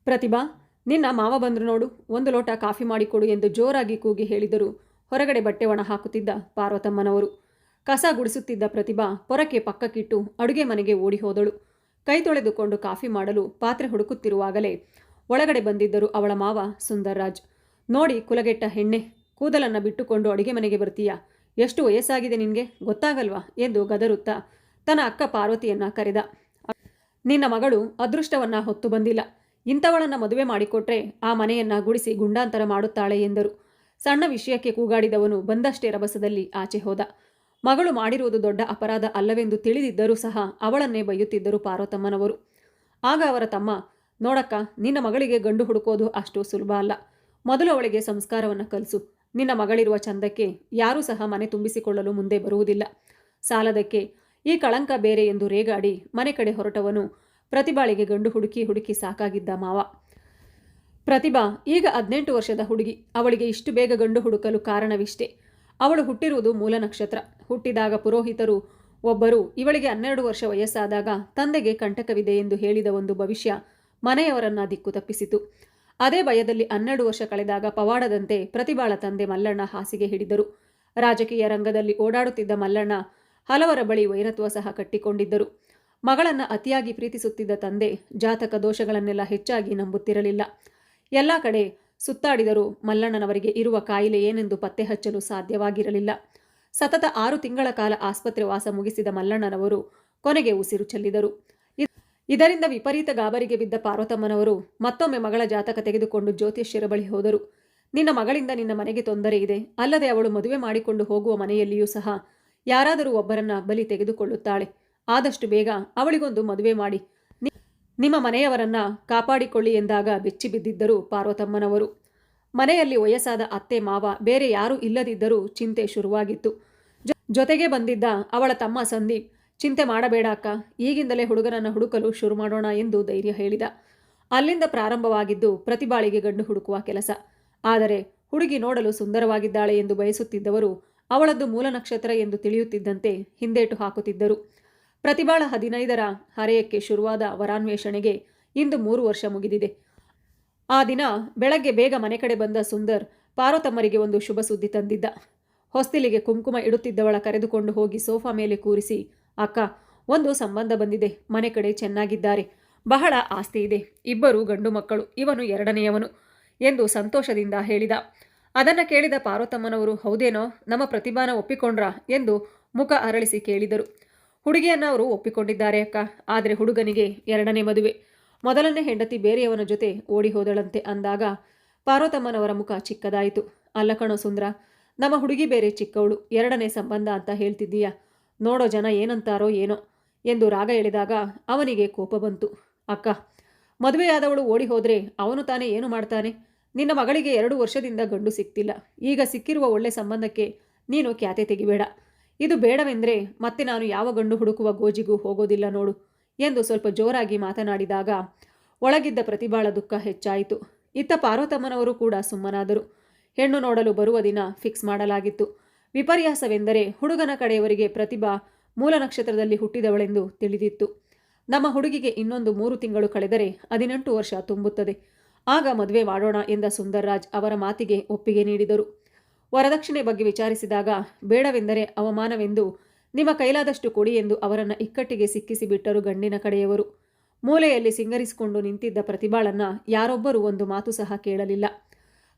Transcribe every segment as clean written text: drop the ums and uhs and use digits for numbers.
ಪ್ರತಿಭಾ, ನಿನ್ನ ಮಾವ ಬಂದ್ರು ನೋಡು, ಒಂದು ಲೋಟ ಕಾಫಿ ಮಾಡಿಕೊಡು ಎಂದು ಜೋರಾಗಿ ಕೂಗಿ ಹೇಳಿದರು ಹೊರಗಡೆ ಬಟ್ಟೆ ಒಣ ಹಾಕುತ್ತಿದ್ದ ಪಾರ್ವತಮ್ಮನವರು. ಕಸ ಗುಡಿಸುತ್ತಿದ್ದ ಪ್ರತಿಭಾ ಪೊರಕೆ ಪಕ್ಕಕ್ಕಿಟ್ಟು ಅಡುಗೆ ಮನೆಗೆ ಓಡಿ ಹೋದಳು. ಕೈ ತೊಳೆದುಕೊಂಡು ಕಾಫಿ ಮಾಡಲು ಪಾತ್ರೆ ಹುಡುಕುತ್ತಿರುವಾಗಲೇ ಒಳಗಡೆ ಬಂದಿದ್ದರು ಅವಳ ಮಾವ ಸುಂದರ್ರಾಜ್. ನೋಡಿ ಕುಲಗೆಟ್ಟ ಹೆಣ್ಣೆ, ಕೂದಲನ್ನು ಬಿಟ್ಟುಕೊಂಡು ಅಡುಗೆ ಮನೆಗೆ ಬರ್ತೀಯಾ? ಎಷ್ಟು ವಯಸ್ಸಾಗಿದೆ ನಿನಗೆ, ಗೊತ್ತಾಗಲ್ವಾ ಎಂದು ಗದರುತ್ತಾ ತನ್ನ ಅಕ್ಕ ಪಾರ್ವತಿಯನ್ನ ಕರೆದ. ನಿನ್ನ ಮಗಳು ಅದೃಷ್ಟವನ್ನ ಹೊತ್ತು ಬಂದಿಲ್ಲ. ಇಂಥವಳನ್ನ ಮದುವೆ ಮಾಡಿಕೊಟ್ರೆ ಆ ಮನೆಯನ್ನ ಗುಡಿಸಿ ಗುಂಡಾಂತರ ಮಾಡುತ್ತಾಳೆ ಎಂದರು. ಸಣ್ಣ ವಿಷಯಕ್ಕೆ ಕೂಗಾಡಿದವನು ಬಂದಷ್ಟೇ ರಭಸದಲ್ಲಿ ಆಚೆ ಹೋದ. ಮಗಳು ಮಾಡಿರುವುದು ದೊಡ್ಡ ಅಪರಾಧ ಅಲ್ಲವೆಂದು ತಿಳಿದಿದ್ದರೂ ಸಹ ಅವಳನ್ನೇ ಬೈಯುತ್ತಿದ್ದರು ಪಾರ್ವತಮ್ಮನವರು. ಆಗ ಅವರ ತಮ್ಮ, ನೋಡಕ್ಕ, ನಿನ್ನ ಮಗಳಿಗೆ ಗಂಡು ಹುಡುಕೋದು ಅಷ್ಟು ಸುಲಭ ಅಲ್ಲ. ಮೊದಲು ಅವಳಿಗೆ ಸಂಸ್ಕಾರವನ್ನು ಕಲಿಸು. ನಿನ್ನ ಮಗಳಿರುವ ಚಂದಕ್ಕೆ ಯಾರೂ ಸಹ ಮನೆ ತುಂಬಿಸಿಕೊಳ್ಳಲು ಮುಂದೆ ಬರುವುದಿಲ್ಲ. ಸಾಲದಕ್ಕೆ ಈ ಕಳಂಕ ಬೇರೆ ಎಂದು ರೇಗಾಡಿ ಮನೆ ಕಡೆ ಹೊರಟವನು ಪ್ರತಿಭಾಳಿಗೆ ಗಂಡು ಹುಡುಕಿ ಹುಡುಕಿ ಸಾಕಾಗಿದ್ದ ಮಾವ. ಪ್ರತಿಭಾ ಈಗ 18 ವರ್ಷದ ಹುಡುಗಿ. ಅವಳಿಗೆ ಇಷ್ಟು ಬೇಗ ಗಂಡು ಹುಡುಕಲು ಕಾರಣವಿಷ್ಟೇ. ಅವಳು ಹುಟ್ಟಿರುವುದು ಮೂಲ ನಕ್ಷತ್ರ. ಹುಟ್ಟಿದಾಗ ಪುರೋಹಿತರು ಒಬ್ಬರು ಇವಳಿಗೆ 12 ವರ್ಷ ವಯಸ್ಸಾದಾಗ ತಂದೆಗೆ ಕಂಟಕವಿದೆ ಎಂದು ಹೇಳಿದ ಒಂದು ಭವಿಷ್ಯ ಮನೆಯವರನ್ನ ದಿಕ್ಕು ತಪ್ಪಿಸಿತು. ಅದೇ ಭಯದಲ್ಲಿ 12 ವರ್ಷ ಕಳೆದಾಗ ಪವಾಡದಂತೆ ಪ್ರತಿಭಾಳ ತಂದೆ ಮಲ್ಲಣ್ಣ ಹಾಸಿಗೆ ಹಿಡಿದರು. ರಾಜಕೀಯ ರಂಗದಲ್ಲಿ ಓಡಾಡುತ್ತಿದ್ದ ಮಲ್ಲಣ್ಣ ಹಲವರ ಬಳಿ ವೈರತ್ವ ಸಹ ಕಟ್ಟಿಕೊಂಡಿದ್ದರು. ಮಗಳನ್ನು ಅತಿಯಾಗಿ ಪ್ರೀತಿಸುತ್ತಿದ್ದ ತಂದೆ ಜಾತಕ ದೋಷಗಳನ್ನೆಲ್ಲ ಹೆಚ್ಚಾಗಿ ನಂಬುತ್ತಿರಲಿಲ್ಲ. ಎಲ್ಲ ಕಡೆ ಸುತ್ತಾಡಿದರೂ ಮಲ್ಲಣ್ಣನವರಿಗೆ ಇರುವ ಕಾಯಿಲೆ ಏನೆಂದು ಪತ್ತೆ ಹಚ್ಚಲು ಸಾಧ್ಯವಾಗಿರಲಿಲ್ಲ. ಸತತ 6 ತಿಂಗಳ ಕಾಲ ಆಸ್ಪತ್ರೆ ವಾಸ ಮುಗಿಸಿದ ಮಲ್ಲಣ್ಣನವರು ಕೊನೆಗೆ ಉಸಿರು ಚೆಲ್ಲಿದರು. ಇದರಿಂದ ವಿಪರೀತ ಗಾಬರಿಗೆ ಬಿದ್ದ ಪಾರ್ವತಮ್ಮನವರು ಮತ್ತೊಮ್ಮೆ ಮಗಳ ಜಾತಕ ತೆಗೆದುಕೊಂಡು ಜ್ಯೋತಿಷ್ಯರ ಬಳಿ ಹೋದರು. ನಿನ್ನ ಮಗಳಿಂದ ನಿನ್ನ ಮನೆಗೆ ತೊಂದರೆ ಇದೆ, ಅಲ್ಲದೆ ಅವಳು ಮದುವೆ ಮಾಡಿಕೊಂಡು ಹೋಗುವ ಮನೆಯಲ್ಲಿಯೂ ಸಹ ಯಾರಾದರೂ ಒಬ್ಬರನ್ನ ಬಲಿ ತೆಗೆದುಕೊಳ್ಳುತ್ತಾಳೆ. ಆದಷ್ಟು ಬೇಗ ಅವಳಿಗೊಂದು ಮದುವೆ ಮಾಡಿ ನಿಮ್ಮ ಮನೆಯವರನ್ನ ಕಾಪಾಡಿಕೊಳ್ಳಿ ಎಂದಾಗ ಬೆಚ್ಚಿ ಬಿದ್ದಿದ್ದರು ಪಾರ್ವತಮ್ಮನವರು. ಮನೆಯಲ್ಲಿ ವಯಸ್ಸಾದ ಅತ್ತೆ ಮಾವ ಬೇರೆ ಯಾರೂ ಇಲ್ಲದಿದ್ದರೂ ಚಿಂತೆ ಶುರುವಾಗಿತ್ತು. ಜೊತೆಗೆ ಬಂದಿದ್ದ ಅವಳ ತಮ್ಮ ಸಂದೀಪ್, ಚಿಂತೆ ಮಾಡಬೇಡ ಅಕ್ಕ, ಈಗಿಂದಲೇ ಹುಡುಗನನ್ನು ಹುಡುಕಲು ಶುರು ಮಾಡೋಣ ಎಂದು ಧೈರ್ಯ ಹೇಳಿದ. ಅಲ್ಲಿಂದ ಪ್ರಾರಂಭವಾಗಿದ್ದು ಪ್ರತಿಭಾಳಿಗೆ ಗಂಡು ಹುಡುಕುವ ಕೆಲಸ. ಆದರೆ ಹುಡುಗಿ ನೋಡಲು ಸುಂದರವಾಗಿದ್ದಾಳೆ ಎಂದು ಬಯಸುತ್ತಿದ್ದವರು ಅವಳದ್ದು ಮೂಲ ನಕ್ಷತ್ರ ಎಂದು ತಿಳಿಯುತ್ತಿದ್ದಂತೆ ಹಿಂದೇಟು ಹಾಕುತ್ತಿದ್ದರು. ಪ್ರತಿಭಾಳ 15ರ ಹರೆಯಕ್ಕೆ ಶುರುವಾದ ವರಾನ್ವೇಷಣೆಗೆ ಇಂದು 3 ವರ್ಷ ಮುಗಿದಿದೆ. ಆ ದಿನ ಬೆಳಗ್ಗೆ ಬೇಗ ಮನೆ ಕಡೆ ಬಂದ ಸುಂದರ್ ಪಾರ್ವತಮ್ಮರಿಗೆ ಒಂದು ಶುಭ ಸುದ್ದಿ ತಂದಿದ್ದ. ಹೊಸ್ತಿಲಿಗೆ ಕುಂಕುಮ ಇಡುತ್ತಿದ್ದವಳ ಕರೆದುಕೊಂಡು ಹೋಗಿ ಸೋಫಾ ಮೇಲೆ ಕೂರಿಸಿ, ಅಕ್ಕ, ಒಂದು ಸಂಬಂಧ ಬಂದಿದೆ. ಮನೆ ಕಡೆ ಚೆನ್ನಾಗಿದ್ದಾರೆ, ಬಹಳ ಆಸ್ತಿ ಇದೆ, 2 ಗಂಡು ಮಕ್ಕಳು, ಇವನು 2ನೇಯವನು ಎಂದು ಸಂತೋಷದಿಂದ ಹೇಳಿದ. ಅದನ್ನು ಕೇಳಿದ ಪಾರ್ವತಮ್ಮನವರು, ಹೌದೇನೋ, ನಮ್ಮ ಪ್ರತಿಭಾನ ಒಪ್ಪಿಕೊಂಡ್ರಾ ಎಂದು ಮುಖ ಅರಳಿಸಿ ಕೇಳಿದರು. ಹುಡುಗಿಯನ್ನ ಅವರು ಒಪ್ಪಿಕೊಂಡಿದ್ದಾರೆ ಅಕ್ಕ, ಆದರೆ ಹುಡುಗನಿಗೆ 2ನೇ ಮದುವೆ. ಮೊದಲನೇ ಹೆಂಡತಿ ಬೇರೆಯವನ ಜೊತೆ ಓಡಿ ಹೋದಳಂತೆ ಅಂದಾಗ ಪಾರ್ವತಮ್ಮನವರ ಮುಖ ಚಿಕ್ಕದಾಯಿತು. ಅಲ್ಲ ಕಣೋ ಸುಂದ್ರ, ನಮ್ಮ ಹುಡುಗಿ ಬೇರೆ ಚಿಕ್ಕವಳು, 2ನೇ ಸಂಬಂಧ ಅಂತ ಹೇಳ್ತಿದ್ದೀಯಾ? ನೋಡೋ ಜನ ಏನಂತಾರೋ ಏನೋ ಎಂದು ರಾಗ ಎಳೆದಾಗ ಅವನಿಗೆ ಕೋಪ ಬಂತು. ಅಕ್ಕ, ಮದುವೆಯಾದವಳು ಓಡಿ ಹೋದರೆ ಅವನು ತಾನೇ ಏನು ಮಾಡ್ತಾನೆ? ನಿನ್ನ ಮಗಳಿಗೆ 2 ವರ್ಷದಿಂದ ಗಂಡು ಸಿಕ್ತಿಲ್ಲ. ಈಗ ಸಿಕ್ಕಿರುವ ಒಳ್ಳೆ ಸಂಬಂಧಕ್ಕೆ ನೀನು ಕ್ಯಾತೆ ತೆಗಿಬೇಡ. ಇದು ಬೇಡವೆಂದರೆ ಮತ್ತೆ ನಾನು ಯಾವ ಗಂಡು ಹುಡುಕುವ ಗೋಜಿಗೂ ಹೋಗೋದಿಲ್ಲ ನೋಡು ಎಂದು ಸ್ವಲ್ಪ ಜೋರಾಗಿ ಮಾತನಾಡಿದಾಗ ಒಳಗಿದ್ದ ಪ್ರತಿಭಾಳ ದುಃಖ ಹೆಚ್ಚಾಯಿತು. ಇತ್ತ ಪಾರ್ವತಮ್ಮನವರು ಕೂಡ ಸುಮ್ಮನಾದರು. ಹೆಣ್ಣು ನೋಡಲು ಬರುವ ದಿನ ಫಿಕ್ಸ್ ಮಾಡಲಾಗಿತ್ತು. ವಿಪರ್ಯಾಸವೆಂದರೆ ಹುಡುಗನ ಕಡೆಯವರಿಗೆ ಪ್ರತಿಭಾ ಮೂಲ ನಕ್ಷತ್ರದಲ್ಲಿ ಹುಟ್ಟಿದವಳೆಂದು ತಿಳಿದಿತ್ತು. ನಮ್ಮ ಹುಡುಗಿಗೆ ಇನ್ನೊಂದು 3 ತಿಂಗಳು ಕಳೆದರೆ 18 ವರ್ಷ ತುಂಬುತ್ತದೆ. ಆಗ ಮದುವೆ ಮಾಡೋಣ ಎಂದ ಸುಂದರ್ರಾಜ್ ಅವರ ಮಾತಿಗೆ ಒಪ್ಪಿಗೆ ನೀಡಿದರು. ವರದಕ್ಷಿಣೆ ಬಗ್ಗೆ ವಿಚಾರಿಸಿದಾಗ ಬೇಡವೆಂದರೆ ಅವಮಾನವೆಂದು ನಿಮ್ಮ ಕೈಲಾದಷ್ಟು ಕೊಡಿ ಎಂದು ಅವರನ್ನು ಇಕ್ಕಟ್ಟಿಗೆ ಸಿಕ್ಕಿಸಿಬಿಟ್ಟರು ಗಂಡಿನ ಕಡೆಯವರು. ಮೂಲೆಯಲ್ಲಿ ಸಿಂಗರಿಸಿಕೊಂಡು ನಿಂತಿದ್ದ ಪ್ರತಿಭಾಳನ್ನ ಯಾರೊಬ್ಬರೂ ಒಂದು ಮಾತು ಸಹ ಕೇಳಲಿಲ್ಲ.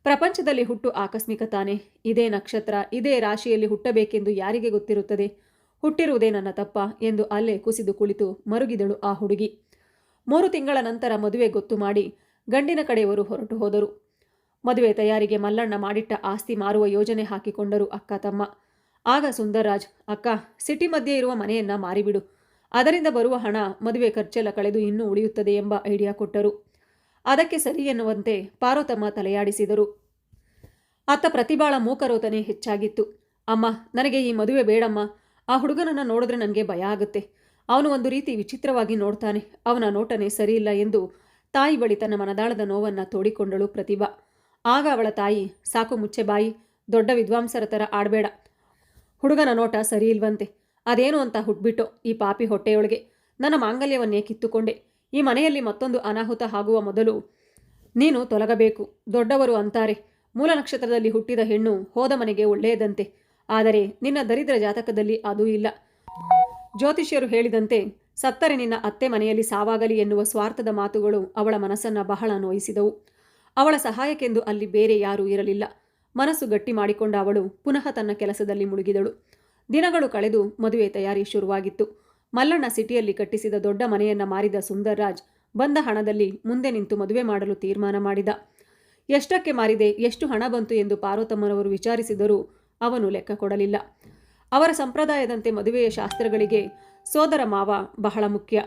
ಪ್ರಪಂಚದಲ್ಲಿ ಹುಟ್ಟು ಆಕಸ್ಮಿಕ ತಾನೆ. ಇದೇ ನಕ್ಷತ್ರ, ಇದೇ ರಾಶಿಯಲ್ಲಿ ಹುಟ್ಟಬೇಕೆಂದು ಯಾರಿಗೆ ಗೊತ್ತಿರುತ್ತದೆ? ಹುಟ್ಟಿರುವುದೇ ನನ್ನ ತಪ್ಪ ಎಂದು ಅಲ್ಲೇ ಕುಸಿದು ಕುಳಿತು ಮರುಗಿದಳು ಆ ಹುಡುಗಿ. 3 ತಿಂಗಳ ನಂತರ ಮದುವೆ ಗೊತ್ತು ಮಾಡಿ ಗಂಡಿನ ಕಡೆಯವರು ಹೊರಟು ಹೋದರು. ಮದುವೆ ತಯಾರಿಗೆ ಮಲ್ಲಣ್ಣ ಮಾಡಿಟ್ಟ ಆಸ್ತಿ ಮಾರುವ ಯೋಜನೆ ಹಾಕಿಕೊಂಡರು ಅಕ್ಕ ತಮ್ಮ. ಆಗ ಸುಂದರ್ರಾಜ್, ಅಕ್ಕ, ಸಿಟಿ ಮಧ್ಯೆ ಇರುವ ಮನೆಯನ್ನ ಮಾರಿಬಿಡು, ಅದರಿಂದ ಬರುವ ಹಣ ಮದುವೆ ಖರ್ಚೆಲ್ಲ ಕಳೆದು ಇನ್ನೂ ಉಳಿಯುತ್ತದೆ ಎಂಬ ಐಡಿಯಾ ಕೊಟ್ಟರು. ಅದಕ್ಕೆ ಸರಿ ಎನ್ನುವಂತೆ ಪಾರ್ವತಮ್ಮ ತಲೆಯಾಡಿಸಿದರು. ಅತ್ತ ಪ್ರತಿಭಾಳ ಮೂಕರೋತನೆ ಹೆಚ್ಚಾಗಿತ್ತು. ಅಮ್ಮ, ನನಗೆ ಈ ಮದುವೆ ಬೇಡಮ್ಮ. ಆ ಹುಡುಗನನ್ನು ನೋಡಿದ್ರೆ ನನಗೆ ಭಯ ಆಗುತ್ತೆ. ಅವನು ಒಂದು ರೀತಿ ವಿಚಿತ್ರವಾಗಿ ನೋಡ್ತಾನೆ, ಅವನ ನೋಟನೆ ಸರಿಯಿಲ್ಲ ಎಂದು ತಾಯಿ ಬಳಿ ತನ್ನ ಮನದಾಳದ ನೋವನ್ನು ತೋಡಿಕೊಂಡಳು ಪ್ರತಿಭಾ. ಆಗ ಅವಳ ತಾಯಿ, ಸಾಕು ಮುಚ್ಚೆ ಬಾಯಿ, ದೊಡ್ಡ ವಿದ್ವಾಂಸರ ಥರ ಆಡಬೇಡ. ಹುಡುಗನ ನೋಟ ಸರಿ ಇಲ್ವಂತೆ, ಅದೇನು ಅಂತ ಹುಟ್ಬಿಟ್ಟು ಈ ಪಾಪಿ ಹೊಟ್ಟೆಯೊಳಗೆ ನನ್ನ ಮಾಂಗಲ್ಯವನ್ನೇ ಕಿತ್ತುಕೊಂಡೆ. ಈ ಮನೆಯಲ್ಲಿ ಮತ್ತೊಂದು ಅನಾಹುತ ಆಗುವ ಮೊದಲು ನೀನು ತೊಲಗಬೇಕು. ದೊಡ್ಡವರು ಅಂತಾರೆ, ಮೂಲ ನಕ್ಷತ್ರದಲ್ಲಿ ಹುಟ್ಟಿದ ಹೆಣ್ಣು ಹೋದ ಮನೆಗೆ ಒಳ್ಳೆಯದಂತೆ. ಆದರೆ ನಿನ್ನ ದರಿದ್ರ ಜಾತಕದಲ್ಲಿ ಅದೂ ಇಲ್ಲ. ಜ್ಯೋತಿಷ್ಯರು ಹೇಳಿದಂತೆ ಸತ್ತರೆ ನಿನ್ನ ಅತ್ತೆ ಮನೆಯಲ್ಲಿ ಸಾವಾಗಲಿ ಎನ್ನುವ ಸ್ವಾರ್ಥದ ಮಾತುಗಳು ಅವಳ ಮನಸ್ಸನ್ನು ಬಹಳ ನೋಯಿಸಿದವು. ಅವಳ ಸಹಾಯಕ್ಕೆಂದು ಅಲ್ಲಿ ಬೇರೆ ಯಾರೂ ಇರಲಿಲ್ಲ. ಮನಸ್ಸು ಗಟ್ಟಿ ಮಾಡಿಕೊಂಡ ಅವಳು ಪುನಃ ತನ್ನ ಕೆಲಸದಲ್ಲಿ ಮುಳುಗಿದಳು. ದಿನಗಳು ಕಳೆದು ಮದುವೆ ತಯಾರಿ ಶುರುವಾಗಿತ್ತು. ಮಲ್ಲಣ್ಣ ಸಿಟಿಯಲ್ಲಿ ಕಟ್ಟಿಸಿದ ದೊಡ್ಡ ಮನೆಯನ್ನ ಮಾರಿದ ಸುಂದರ್ರಾಜ್ ಬಂದ ಹಣದಲ್ಲಿ ಮುಂದೆ ನಿಂತು ಮದುವೆ ಮಾಡಲು ತೀರ್ಮಾನ ಮಾಡಿದ. ಎಷ್ಟಕ್ಕೆ ಮಾರಿದೆ, ಎಷ್ಟು ಹಣ ಬಂತು ಎಂದು ಪಾರ್ವತಮ್ಮನವರು ವಿಚಾರಿಸಿದರೂ ಅವನು ಲೆಕ್ಕ ಕೊಡಲಿಲ್ಲ. ಅವರ ಸಂಪ್ರದಾಯದಂತೆ ಮದುವೆಯ ಶಾಸ್ತ್ರಗಳಿಗೆ ಸೋದರ ಮಾವ ಬಹಳ ಮುಖ್ಯ.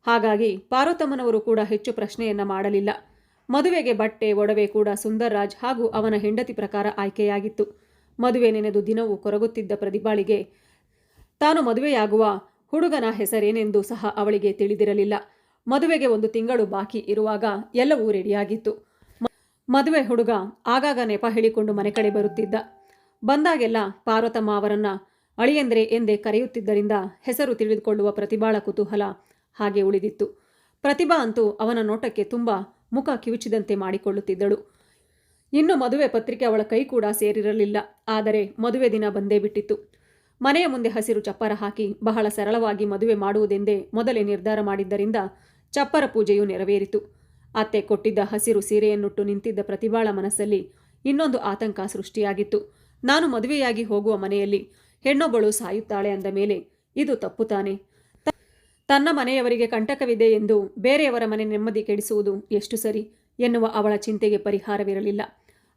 ಹಾಗಾಗಿ ಪಾರ್ವತಮ್ಮನವರು ಕೂಡ ಹೆಚ್ಚು ಪ್ರಶ್ನೆಯನ್ನ ಮಾಡಲಿಲ್ಲ. ಮದುವೆಗೆ ಬಟ್ಟೆ ಒಡವೆ ಕೂಡ ಸುಂದರ್ರಾಜ್ ಹಾಗೂ ಅವನ ಹೆಂಡತಿ ಪ್ರಕಾರ ಆಯ್ಕೆಯಾಗಿತ್ತು. ಮದುವೆ ನೆನೆದು ದಿನವೂ ಕೊರಗುತ್ತಿದ್ದ ಪ್ರತಿಭಾಳಿಗೆ ತಾನು ಮದುವೆಯಾಗುವ ಹುಡುಗನ ಹೆಸರೇನೆಂದು ಸಹ ಅವಳಿಗೆ ತಿಳಿದಿರಲಿಲ್ಲ. ಮದುವೆಗೆ 1 ತಿಂಗಳು ಬಾಕಿ ಇರುವಾಗ ಎಲ್ಲವೂ ರೆಡಿಯಾಗಿತ್ತು. ಮದುವೆ ಹುಡುಗ ಆಗಾಗ ನೆಪ ಹೇಳಿಕೊಂಡು ಮನೆ ಕಡೆ ಬರುತ್ತಿದ್ದ. ಬಂದಾಗೆಲ್ಲ ಪಾರ್ವತಮ್ಮ ಅವರನ್ನ ಅಳಿಯಂದ್ರೆ ಎಂದೇ ಕರೆಯುತ್ತಿದ್ದರಿಂದ ಹೆಸರು ತಿಳಿದುಕೊಳ್ಳುವ ಪ್ರತಿಭಾಳ ಕುತೂಹಲ ಹಾಗೆ ಉಳಿದಿತ್ತು. ಪ್ರತಿಭಾ ಅಂತೂ ಅವನ ನೋಟಕ್ಕೆ ತುಂಬ ಮುಖ ಕಿವುಚಿದಂತೆ ಮಾಡಿಕೊಳ್ಳುತ್ತಿದ್ದಳು. ಇನ್ನು ಮದುವೆ ಪತ್ರಿಕೆ ಅವಳ ಕೈ ಕೂಡ ಸೇರಿರಲಿಲ್ಲ. ಆದರೆ ಮದುವೆ ದಿನ ಬಂದೇ ಬಿಟ್ಟಿತ್ತು. ಮನೆಯ ಮುಂದೆ ಹಸಿರು ಚಪ್ಪರ ಹಾಕಿ ಬಹಳ ಸರಳವಾಗಿ ಮದುವೆ ಮಾಡುವುದೆಂದೇ ಮೊದಲೇ ನಿರ್ಧಾರ ಮಾಡಿದ್ದರಿಂದ ಚಪ್ಪರ ಪೂಜೆಯು ನೆರವೇರಿತು. ಅತ್ತೆ ಕೊಟ್ಟಿದ್ದ ಹಸಿರು ಸೀರೆಯನ್ನುಟ್ಟು ನಿಂತಿದ್ದ ಪ್ರತಿಭಾಳ ಮನಸ್ಸಲ್ಲಿ ಇನ್ನೊಂದು ಆತಂಕ ಸೃಷ್ಟಿಯಾಗಿತ್ತು. ನಾನು ಮದುವೆಯಾಗಿ ಹೋಗುವ ಮನೆಯಲ್ಲಿ ಹೆಣ್ಣೊಬ್ಬಳು ಸಾಯುತ್ತಾಳೆ ಅಂದ ಮೇಲೆ ಇದು ತಪ್ಪು ತಾನೆ. ತನ್ನ ಮನೆಯವರಿಗೆ ಕಂಟಕವಿದೆ ಎಂದು ಬೇರೆಯವರ ಮನೆ ನೆಮ್ಮದಿ ಕೆಡಿಸುವುದು ಎಷ್ಟು ಸರಿ ಎನ್ನುವ ಅವಳ ಚಿಂತೆಗೆ ಪರಿಹಾರವಿರಲಿಲ್ಲ.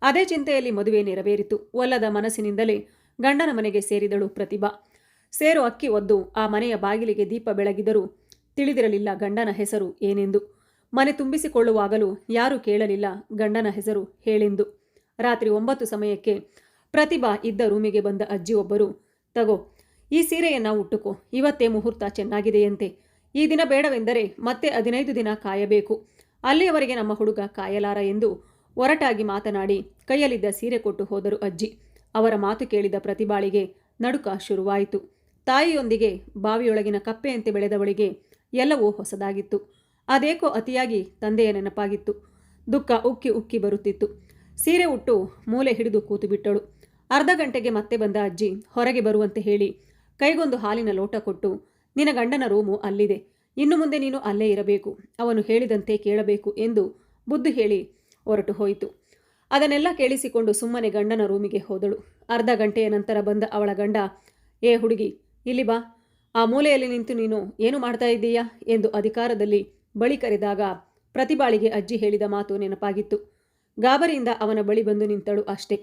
ಅದೇ ಚಿಂತೆಯಲ್ಲಿ ಮದುವೆ ನೆರವೇರಿತು. ಒಲ್ಲದ ಮನಸ್ಸಿನಿಂದಲೇ ಗಂಡನ ಮನೆಗೆ ಸೇರಿದಳು ಪ್ರತಿಭಾ. ಸೇರು ಅಕ್ಕಿ ಒದ್ದು ಆ ಮನೆಯ ಬಾಗಿಲಿಗೆ ದೀಪ ಬೆಳಗಿದರೂ ತಿಳಿದಿರಲಿಲ್ಲ ಗಂಡನ ಹೆಸರು ಏನೆಂದು. ಮನೆ ತುಂಬಿಸಿಕೊಳ್ಳುವಾಗಲೂ ಯಾರೂ ಕೇಳಲಿಲ್ಲ ಗಂಡನ ಹೆಸರು ಹೇಳೆಂದು. ರಾತ್ರಿ 9 ಸಮಯಕ್ಕೆ ಪ್ರತಿಭಾ ಇದ್ದ ರೂಮಿಗೆ ಬಂದ ಅಜ್ಜಿ ಒಬ್ಬರು, ತಗೋ ಈ ಸೀರೆಯನ್ನ ಉಟ್ಟುಕೋ, ಇವತ್ತೇ ಮುಹೂರ್ತ ಚೆನ್ನಾಗಿದೆಯಂತೆ. ಈ ದಿನ ಬೇಡವೆಂದರೆ ಮತ್ತೆ 15 ದಿನ ಕಾಯಬೇಕು. ಅಲ್ಲಿಯವರೆಗೆ ನಮ್ಮ ಹುಡುಗ ಕಾಯಲಾರ ಎಂದು ಒರಟಾಗಿ ಮಾತನಾಡಿ ಕೈಯಲ್ಲಿದ್ದ ಸೀರೆ ಕೊಟ್ಟು ಹೋದರು ಅಜ್ಜಿ. ಅವರ ಮಾತು ಕೇಳಿದ ಪ್ರತಿಭಾಳಿಗೆ ನಡುಕ ಶುರುವಾಯಿತು. ತಾಯಿಯೊಂದಿಗೆ ಬಾವಿಯೊಳಗಿನ ಕಪ್ಪೆಯಂತೆ ಬೆಳೆದವಳಿಗೆ ಎಲ್ಲವೂ ಹೊಸದಾಗಿತ್ತು. ಅದೇಕೋ ಅತಿಯಾಗಿ ತಂದೆಯ ನೆನಪಾಗಿತ್ತು. ದುಃಖ ಉಕ್ಕಿ ಉಕ್ಕಿ ಬರುತ್ತಿತ್ತು. ಸೀರೆ ಉಟ್ಟು ಮೂಲೆ ಹಿಡಿದು ಕೂತು ಬಿಟ್ಟಳು. ಅರ್ಧ ಗಂಟೆಗೆ ಮತ್ತೆ ಬಂದ ಅಜ್ಜಿ ಹೊರಗೆ ಬರುವಂತೆ ಹೇಳಿ ಕೈಗೊಂದು ಹಾಲಿನ ಲೋಟ ಕೊಟ್ಟು, ನಿನ್ನ ಗಂಡನ ರೂಮು ಅಲ್ಲಿದೆ, ಇನ್ನು ಮುಂದೆ ನೀನು ಅಲ್ಲೇ ಇರಬೇಕು, ಅವನು ಹೇಳಿದಂತೆ ಕೇಳಬೇಕು ಎಂದು ಬುದ್ಧಿ ಹೇಳಿ ಹೊರಟು ಹೋಯಿತು. ಅದನ್ನೆಲ್ಲ ಕೇಳಿಸಿಕೊಂಡು ಸುಮ್ಮನೆ ಗಂಡನ ರೂಮಿಗೆ ಹೋದಳು. ಅರ್ಧ ಗಂಟೆಯ ನಂತರ ಬಂದ ಅವಳ ಗಂಡ, ಏ ಹುಡುಗಿ ಇಲ್ಲಿ ಬಾ, ಆ ಮೂಲೆಯಲ್ಲಿ ನಿಂತು ನೀನು ಏನು ಮಾಡ್ತಾ ಇದ್ದೀಯಾ ಎಂದು ಅಧಿಕಾರದಲ್ಲಿ ಬಳಿ ಕರೆದಾಗ ಪ್ರತಿಭಾಳಿಗೆ ಅಜ್ಜಿ ಹೇಳಿದ ಮಾತು ನೆನಪಾಗಿತ್ತು. ಗಾಬರಿಯಿಂದ ಅವನ ಬಳಿ ಬಂದು ನಿಂತಳು ಅಷ್ಟೇ.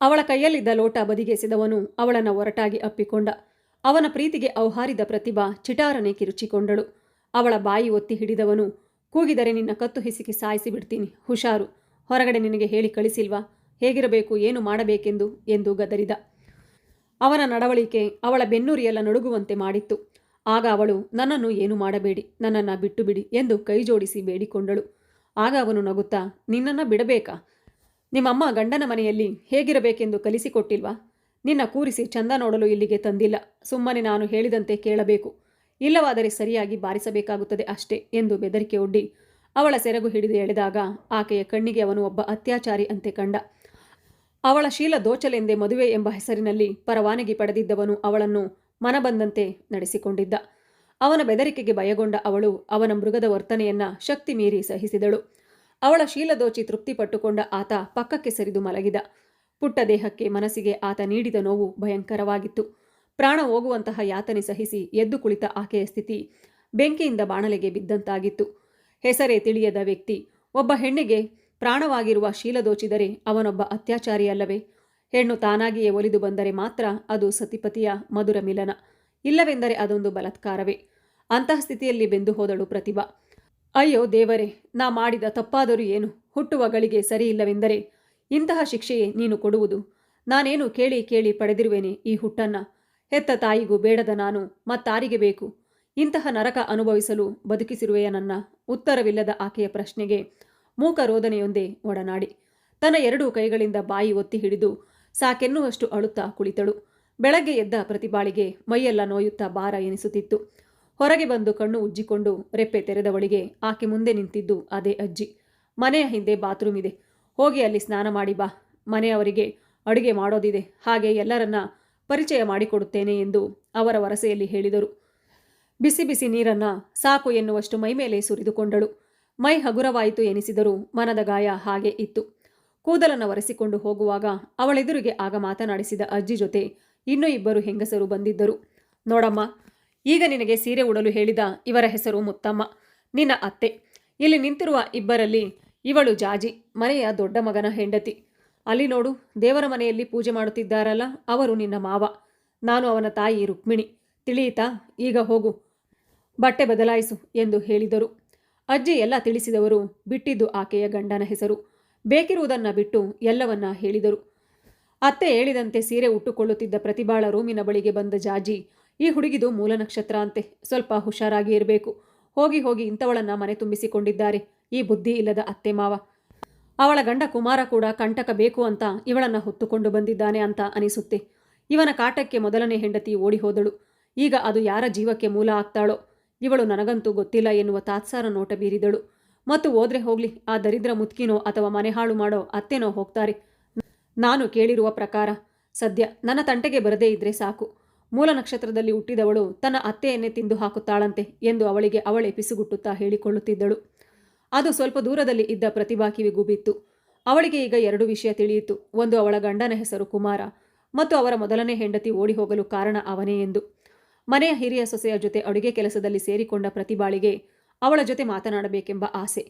ಅವಳ ಕೈಯಲ್ಲಿದ್ದ ಲೋಟ ಬದಿಗೆಸೆದವನು ಅವಳನ್ನು ಒರಟಾಗಿ ಅಪ್ಪಿಕೊಂಡ. ಅವನ ಪ್ರೀತಿಗೆ ಔಹಾರಿದ ಪ್ರತಿಭಾ ಚಿಟಾರನೆ ಕಿರುಚಿಕೊಂಡಳು. ಅವಳ ಬಾಯಿ ಒತ್ತಿ ಹಿಡಿದವನು, ಕೂಗಿದರೆ ನಿನ್ನ ಕತ್ತು ಹಿಸಿಕಿ ಸಾಯಿಸಿ ಬಿಡ್ತೀನಿ, ಹುಷಾರು, ಹೊರಗಡೆ ನಿನಗೆ ಹೇಳಿ ಕಳಿಸಿಲ್ವಾ ಹೇಗಿರಬೇಕು ಏನು ಮಾಡಬೇಕೆಂದು ಎಂದು ಗದರಿದ. ಅವನ ನಡವಳಿಕೆ ಅವಳ ಬೆನ್ನೂರಿಯೆಲ್ಲ ನಡುಗುವಂತೆ ಮಾಡಿತ್ತು. ಆಗ ಅವಳು, ನನ್ನನ್ನು ಏನು ಮಾಡಬೇಡಿ, ನನ್ನನ್ನು ಬಿಟ್ಟು ಬಿಡಿ ಎಂದು ಕೈ ಜೋಡಿಸಿ ಬೇಡಿಕೊಂಡಳು. ಆಗ ಅವನು ನಗುತ್ತಾ, ನಿನ್ನನ್ನು ಬಿಡಬೇಕಾ? ನಿಮ್ಮಮ್ಮ ಗಂಡನ ಮನೆಯಲ್ಲಿ ಹೇಗಿರಬೇಕೆಂದು ಕಲಿಸಿಕೊಟ್ಟಿಲ್ವಾ? ನಿನ್ನ ಕೂರಿಸಿ ಚಂದ ನೋಡಲು ಇಲ್ಲಿಗೆ ತಂದಿಲ್ಲ. ಸುಮ್ಮನೆ ನಾನು ಹೇಳಿದಂತೆ ಕೇಳಬೇಕು, ಇಲ್ಲವಾದರೆ ಸರಿಯಾಗಿ ಬಾರಿಸಬೇಕಾಗುತ್ತದೆ ಅಷ್ಟೇ ಎಂದು ಬೆದರಿಕೆ ಒಡ್ಡಿ ಅವಳ ಸೆರಗು ಹಿಡಿದು ಎಳೆದಾಗ ಆಕೆಯ ಕಣ್ಣಿಗೆ ಅವನು ಒಬ್ಬ ಅತ್ಯಾಚಾರಿ ಅಂತೆ ಕಂಡ. ಅವಳ ಶೀಲ ದೋಚಲೆಂದೇ ಮದುವೆ ಎಂಬ ಹೆಸರಿನಲ್ಲಿ ಪರವಾನಗಿ ಪಡೆದಿದ್ದವನು ಅವಳನ್ನು ಮನಬಂದಂತೆ ನಡೆಸಿಕೊಂಡಿದ್ದ. ಅವನ ಬೆದರಿಕೆಗೆ ಭಯಗೊಂಡ ಅವಳು ಅವನ ಮೃಗದ ವರ್ತನೆಯನ್ನ ಶಕ್ತಿ ಮೀರಿ ಸಹಿಸಿದಳು. ಅವಳ ಶೀಲದೋಚಿ ತೃಪ್ತಿಪಟ್ಟುಕೊಂಡ ಆತ ಪಕ್ಕಕ್ಕೆ ಸರಿದು ಮಲಗಿದ. ಪುಟ್ಟ ದೇಹಕ್ಕೆ ಮನಸ್ಸಿಗೆ ಆತ ನೀಡಿದ ನೋವು ಭಯಂಕರವಾಗಿತ್ತು. ಪ್ರಾಣ ಹೋಗುವಂತಹ ಯಾತನೆ ಸಹಿಸಿ ಎದ್ದು ಕುಳಿತ ಆಕೆಯ ಸ್ಥಿತಿ ಬೆಂಕಿಯಿಂದ ಬಾಣಲೆಗೆ ಬಿದ್ದಂತಾಗಿತ್ತು. ಹೆಸರೇ ತಿಳಿಯದ ವ್ಯಕ್ತಿ ಒಬ್ಬ ಹೆಣ್ಣಿಗೆ ಪ್ರಾಣವಾಗಿರುವ ಶೀಲದೋಚಿದರೆ ಅವನೊಬ್ಬ ಅತ್ಯಾಚಾರಿ ಅಲ್ಲವೇ? ಹೆಣ್ಣು ತಾನಾಗಿಯೇ ಒಲಿದು ಬಂದರೆ ಮಾತ್ರ ಅದು ಸತಿಪತಿಯ ಮಧುರ ಮಿಲನ, ಇಲ್ಲವೆಂದರೆ ಅದೊಂದು ಬಲಾತ್ಕಾರವೇ. ಅಂತಹ ಸ್ಥಿತಿಯಲ್ಲಿ ಬೆಂದು ಹೋದಳು ಪ್ರತಿಭಾ. ಅಯ್ಯೋ ದೇವರೇ, ನಾ ಮಾಡಿದ ತಪ್ಪಾದರೂ ಏನು? ಹುಟ್ಟುವ ಗಳಿಗೆ ಸರಿ ಇಲ್ಲವೆಂದರೆ ಇಂತಹ ಶಿಕ್ಷೆಯೇ ನೀನು ಕೊಡುವುದು? ನಾನೇನು ಕೇಳಿ ಕೇಳಿ ಪಡೆದಿರುವೆನೆ ಈ ಹುಟ್ಟನ್ನ? ಹೆತ್ತ ತಾಯಿಗೂ ಬೇಡದ ನಾನು ಮತ್ತಾರಿಗೆ ಬೇಕು? ಇಂತಹ ನರಕ ಅನುಭವಿಸಲು ಬದುಕಿಸಿರುವೆಯ ನನ್ನ? ಉತ್ತರವಿಲ್ಲದ ಆಕೆಯ ಪ್ರಶ್ನೆಗೆ ಮೂಕ ರೋದನೆಯೊಂದೇ ಒಡನಾಡಿ ತನ್ನ 2 ಕೈಗಳಿಂದ ಬಾಯಿ ಒತ್ತಿ ಹಿಡಿದು ಸಾಕೆನ್ನುವಷ್ಟು ಅಳುತ್ತಾ ಕುಳಿತಳು. ಬೆಳಗ್ಗೆ ಎದ್ದ ಪ್ರತಿಭಾಳಿಗೆ ಮೈಯೆಲ್ಲ ನೋಯುತ್ತಾ ಭಾರ ಎನಿಸುತ್ತಿತ್ತು. ಹೊರಗೆ ಬಂದು ಕಣ್ಣು ಉಜ್ಜಿಕೊಂಡು ರೆಪ್ಪೆ ತೆರೆದವಳಿಗೆ ಆಕೆ ಮುಂದೆ ನಿಂತಿದ್ದು ಅದೇ ಅಜ್ಜಿ. ಮನೆಯ ಹಿಂದೆ ಬಾತ್ರೂಮ್ ಇದೆ. ಹೋಗಿ ಅಲ್ಲಿ ಸ್ನಾನ ಮಾಡಿ ಬಾ. ಮನೆಯವರಿಗೆ ಅಡುಗೆ ಮಾಡೋದಿದೆ. ಹಾಗೆ ಎಲ್ಲರನ್ನ ಪರಿಚಯ ಮಾಡಿಕೊಡುತ್ತೇನೆ ಎಂದು ಅವರ ವರಸೆಯಲ್ಲಿ ಹೇಳಿದರು. ಬಿಸಿ ಬಿಸಿ ನೀರನ್ನು ಸಾಕು ಎನ್ನುವಷ್ಟು ಮೈಮೇಲೆ ಸುರಿದುಕೊಂಡಳು. ಮೈ ಹಗುರವಾಯಿತು ಎನಿಸಿದರೂ ಮನದ ಗಾಯ ಹಾಗೆ ಇತ್ತು. ಕೂದಲನ್ನು ಒರೆಸಿಕೊಂಡು ಹೋಗುವಾಗ ಅವಳೆದುರಿಗೆ ಆಗ ಮಾತನಾಡಿಸಿದ ಅಜ್ಜಿ ಜೊತೆ ಇನ್ನೂ ಇಬ್ಬರು ಹೆಂಗಸರು ಬಂದಿದ್ದರು. ನೋಡಮ್ಮ, ಈಗ ನಿನಗೆ ಸೀರೆ ಉಡಲು ಹೇಳಿದ ಇವರ ಹೆಸರು ಮುತ್ತಮ್ಮ, ನಿನ್ನ ಅತ್ತೆ. ಇಲ್ಲಿ ನಿಂತಿರುವ ಇಬ್ಬರಲ್ಲಿ ಇವಳು ಜಾಜಿ, ಮನೆಯ ದೊಡ್ಡ ಮಗನ ಹೆಂಡತಿ. ಅಲ್ಲಿ ನೋಡು, ದೇವರ ಮನೆಯಲ್ಲಿ ಪೂಜೆ ಮಾಡುತ್ತಿದ್ದಾರಲ್ಲ, ಅವರು ನಿನ್ನ ಮಾವ. ನಾನು ಅವನ ತಾಯಿ ರುಕ್ಮಿಣಿ. ತಿಳಿಯಿತಾ? ಈಗ ಹೋಗು, ಬಟ್ಟೆ ಬದಲಾಯಿಸು ಎಂದು ಹೇಳಿದರು. ಅಜ್ಜಿ ಎಲ್ಲ ತಿಳಿಸಿದವರು. ಬಿಟ್ಟಿದ್ದು ಆಕೆಯ ಗಂಡನ ಹೆಸರು. ಬೇಕಿರುವುದನ್ನು ಬಿಟ್ಟು ಎಲ್ಲವನ್ನ ಹೇಳಿದರು. ಅತ್ತೆ ಹೇಳಿದಂತೆ ಸೀರೆ ಉಟ್ಟುಕೊಳ್ಳುತ್ತಿದ್ದ ಪ್ರತಿಭಾಳ ರೂಮಿನ ಬಳಿಗೆ ಬಂದ ಜಾಜಿ, ಈ ಹುಡುಗಿದು ಮೂಲ ನಕ್ಷತ್ರ ಅಂತೆ, ಸ್ವಲ್ಪ ಹುಷಾರಾಗಿ ಇರಬೇಕು. ಹೋಗಿ ಹೋಗಿ ಇಂಥವಳನ್ನ ಮನೆ ತುಂಬಿಸಿಕೊಂಡಿದ್ದಾರೆ ಈ ಬುದ್ಧಿ ಇಲ್ಲದ ಅತ್ತೆ ಮಾವ. ಅವಳ ಗಂಡ ಕುಮಾರ ಕೂಡ ಕಂಟಕ ಬೇಕು ಅಂತ ಇವಳನ್ನ ಹೊತ್ತುಕೊಂಡು ಬಂದಿದ್ದಾನೆ ಅಂತ ಅನಿಸುತ್ತೆ. ಇವನ ಕಾಟಕ್ಕೆ ಮೊದಲನೇ ಹೆಂಡತಿ ಓಡಿ ಹೋದಳು. ಈಗ ಅದು ಯಾರ ಜೀವಕ್ಕೆ ಮೂಲ ಆಗ್ತಾಳೋ ಇವಳು, ನನಗಂತೂ ಗೊತ್ತಿಲ್ಲ ಎನ್ನುವ ತಾತ್ಸಾರ ನೋಟ ಬೀರಿದಳು. ಮತ್ತು ಹೋದ್ರೆ ಹೋಗ್ಲಿ, ಆ ದರಿದ್ರ ಮುತ್ಕಿನೋ ಅಥವಾ ಮನೆ ಹಾಳು ಮಾಡೋ ಅತ್ತೆನೋ ಹೋಗ್ತಾರೆ. ನಾನು ಕೇಳಿರುವ ಪ್ರಕಾರ ಸದ್ಯ ನನ್ನ ತಂಟೆಗೆ ಬರದೇ ಇದ್ರೆ ಸಾಕು. ಮೂಲ ನಕ್ಷತ್ರದಲ್ಲಿ ಹುಟ್ಟಿದವಳು ತನ್ನ ಅತ್ತೆಯನ್ನೇ ತಿಂದು ಹಾಕುತ್ತಾಳಂತೆ ಎಂದು ಅವಳಿಗೆ ಅವಳೇ ಪಿಸುಗುಟ್ಟುತ್ತಾ ಹೇಳಿಕೊಳ್ಳುತ್ತಿದ್ದಳು. ಅದು ಸ್ವಲ್ಪ ದೂರದಲ್ಲಿ ಇದ್ದ ಪ್ರತಿಭಾ ಕಿವಿಗೂ ಬಿತ್ತು. ಅವಳಿಗೆ ಈಗ ಎರಡು ವಿಷಯ ತಿಳಿಯಿತು. ಒಂದು, ಅವಳ ಗಂಡನ ಹೆಸರು ಕುಮಾರ, ಮತ್ತು ಅವರ ಮೊದಲನೇ ಹೆಂಡತಿ ಓಡಿ ಹೋಗಲು ಕಾರಣ ಅವನೇ ಎಂದು. ಮನೆಯ ಹಿರಿಯ ಸೊಸೆಯ ಜೊತೆ ಅಡುಗೆ ಕೆಲಸದಲ್ಲಿ ಸೇರಿಕೊಂಡ ಪ್ರತಿಭಾಳಿಗೆ ಅವಳ ಜೊತೆ ಮಾತನಾಡಬೇಕೆಂಬ ಆಸೆ.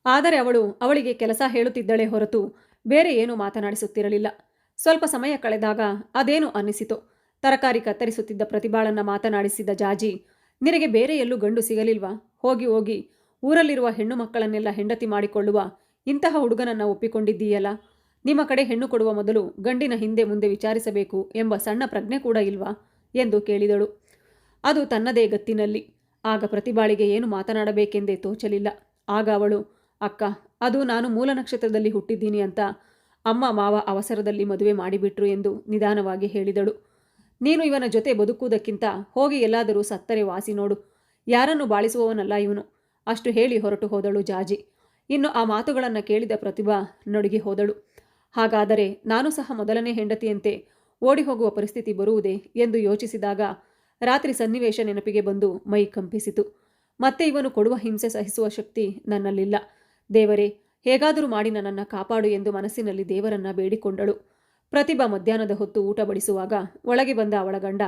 ಆದರೆ ಅವಳಿಗೆ ಕೆಲಸ ಹೇಳುತ್ತಿದ್ದಳೇ ಹೊರತು ಬೇರೆ ಏನೂ ಮಾತನಾಡಿಸುತ್ತಿರಲಿಲ್ಲ. ಸ್ವಲ್ಪ ಸಮಯ ಕಳೆದಾಗ ಅದೇನು ಅನ್ನಿಸಿತು. ತರಕಾರಿ ಕತ್ತರಿಸುತ್ತಿದ್ದ ಪ್ರತಿಭಾಳನ್ನ ಮಾತನಾಡಿಸಿದ ಜಾಜಿ, ನಿನಗೆ ಬೇರೆ ಎಲ್ಲೂ ಗಂಡು ಸಿಗಲಿಲ್ವಾ? ಹೋಗಿ ಹೋಗಿ ಊರಲ್ಲಿರುವ ಹೆಣ್ಣು ಮಕ್ಕಳನ್ನೆಲ್ಲ ಹೆಂಡತಿ ಮಾಡಿಕೊಳ್ಳುವ ಇಂತಹ ಹುಡುಗನನ್ನು ಒಪ್ಪಿಕೊಂಡಿದ್ದೀಯಲ್ಲ. ನಿಮ್ಮ ಕಡೆ ಹೆಣ್ಣು ಕೊಡುವ ಮೊದಲು ಗಂಡಿನ ಹಿಂದೆ ಮುಂದೆ ವಿಚಾರಿಸಬೇಕು ಎಂಬ ಸಣ್ಣ ಪ್ರಜ್ಞೆ ಕೂಡ ಇಲ್ವಾ ಎಂದು ಕೇಳಿದಳು. ಅದು ತನ್ನದೇ ಗತ್ತಿನಲ್ಲಿ. ಆಗ ಪ್ರತಿಭಾಳಿಗೆ ಏನು ಮಾತನಾಡಬೇಕೆಂದೇ ತೋಚಲಿಲ್ಲ. ಆಗ ಅವಳು, ಅಕ್ಕ, ಅದು ನಾನು ಮೂಲ ನಕ್ಷತ್ರದಲ್ಲಿ ಹುಟ್ಟಿದ್ದೀನಿ ಅಂತ ಅಮ್ಮ ಮಾವ ಅವಸರದಲ್ಲಿ ಮದುವೆ ಮಾಡಿಬಿಟ್ರು ಎಂದು ನಿಧಾನವಾಗಿ ಹೇಳಿದಳು. ನೀನು ಇವನ ಜೊತೆ ಬದುಕುವುದಕ್ಕಿಂತ ಹೋಗಿ ಎಲ್ಲಾದರೂ ಸತ್ತರೆ ವಾಸಿ ನೋಡು. ಯಾರನ್ನು ಬಾಳಿಸುವವನಲ್ಲ ಇವನು. ಅಷ್ಟು ಹೇಳಿ ಹೊರಟು ಹೋದಳು ಜಾಜಿ. ಇನ್ನು ಆ ಮಾತುಗಳನ್ನು ಕೇಳಿದ ಪ್ರತಿಭಾ ನಡುಗಿ ಹೋದಳು. ಹಾಗಾದರೆ ನಾನು ಸಹ ಮೊದಲನೇ ಹೆಂಡತಿಯಂತೆ ಓಡಿ ಹೋಗುವ ಪರಿಸ್ಥಿತಿ ಬರುವುದೇ ಎಂದು ಯೋಚಿಸಿದಾಗ ರಾತ್ರಿ ಸನ್ನಿವೇಶ ನೆನಪಿಗೆ ಬಂದು ಮೈ ಕಂಪಿಸಿತು. ಮತ್ತೆ ಇವನು ಕೊಡುವ ಹಿಂಸೆ ಸಹಿಸುವ ಶಕ್ತಿ ನನ್ನಲ್ಲಿಲ್ಲ. ದೇವರೇ, ಹೇಗಾದರೂ ಮಾಡಿ ನನ್ನನ್ನು ಕಾಪಾಡು ಎಂದು ಮನಸ್ಸಿನಲ್ಲಿ ದೇವರನ್ನ ಬೇಡಿಕೊಂಡಳು. ಪ್ರತಿಭಾ ಮಧ್ಯಾಹ್ನದ ಹೊತ್ತು ಊಟ ಬಡಿಸುವಾಗ ಒಳಗೆ ಬಂದ ಅವಳ ಗಂಡ,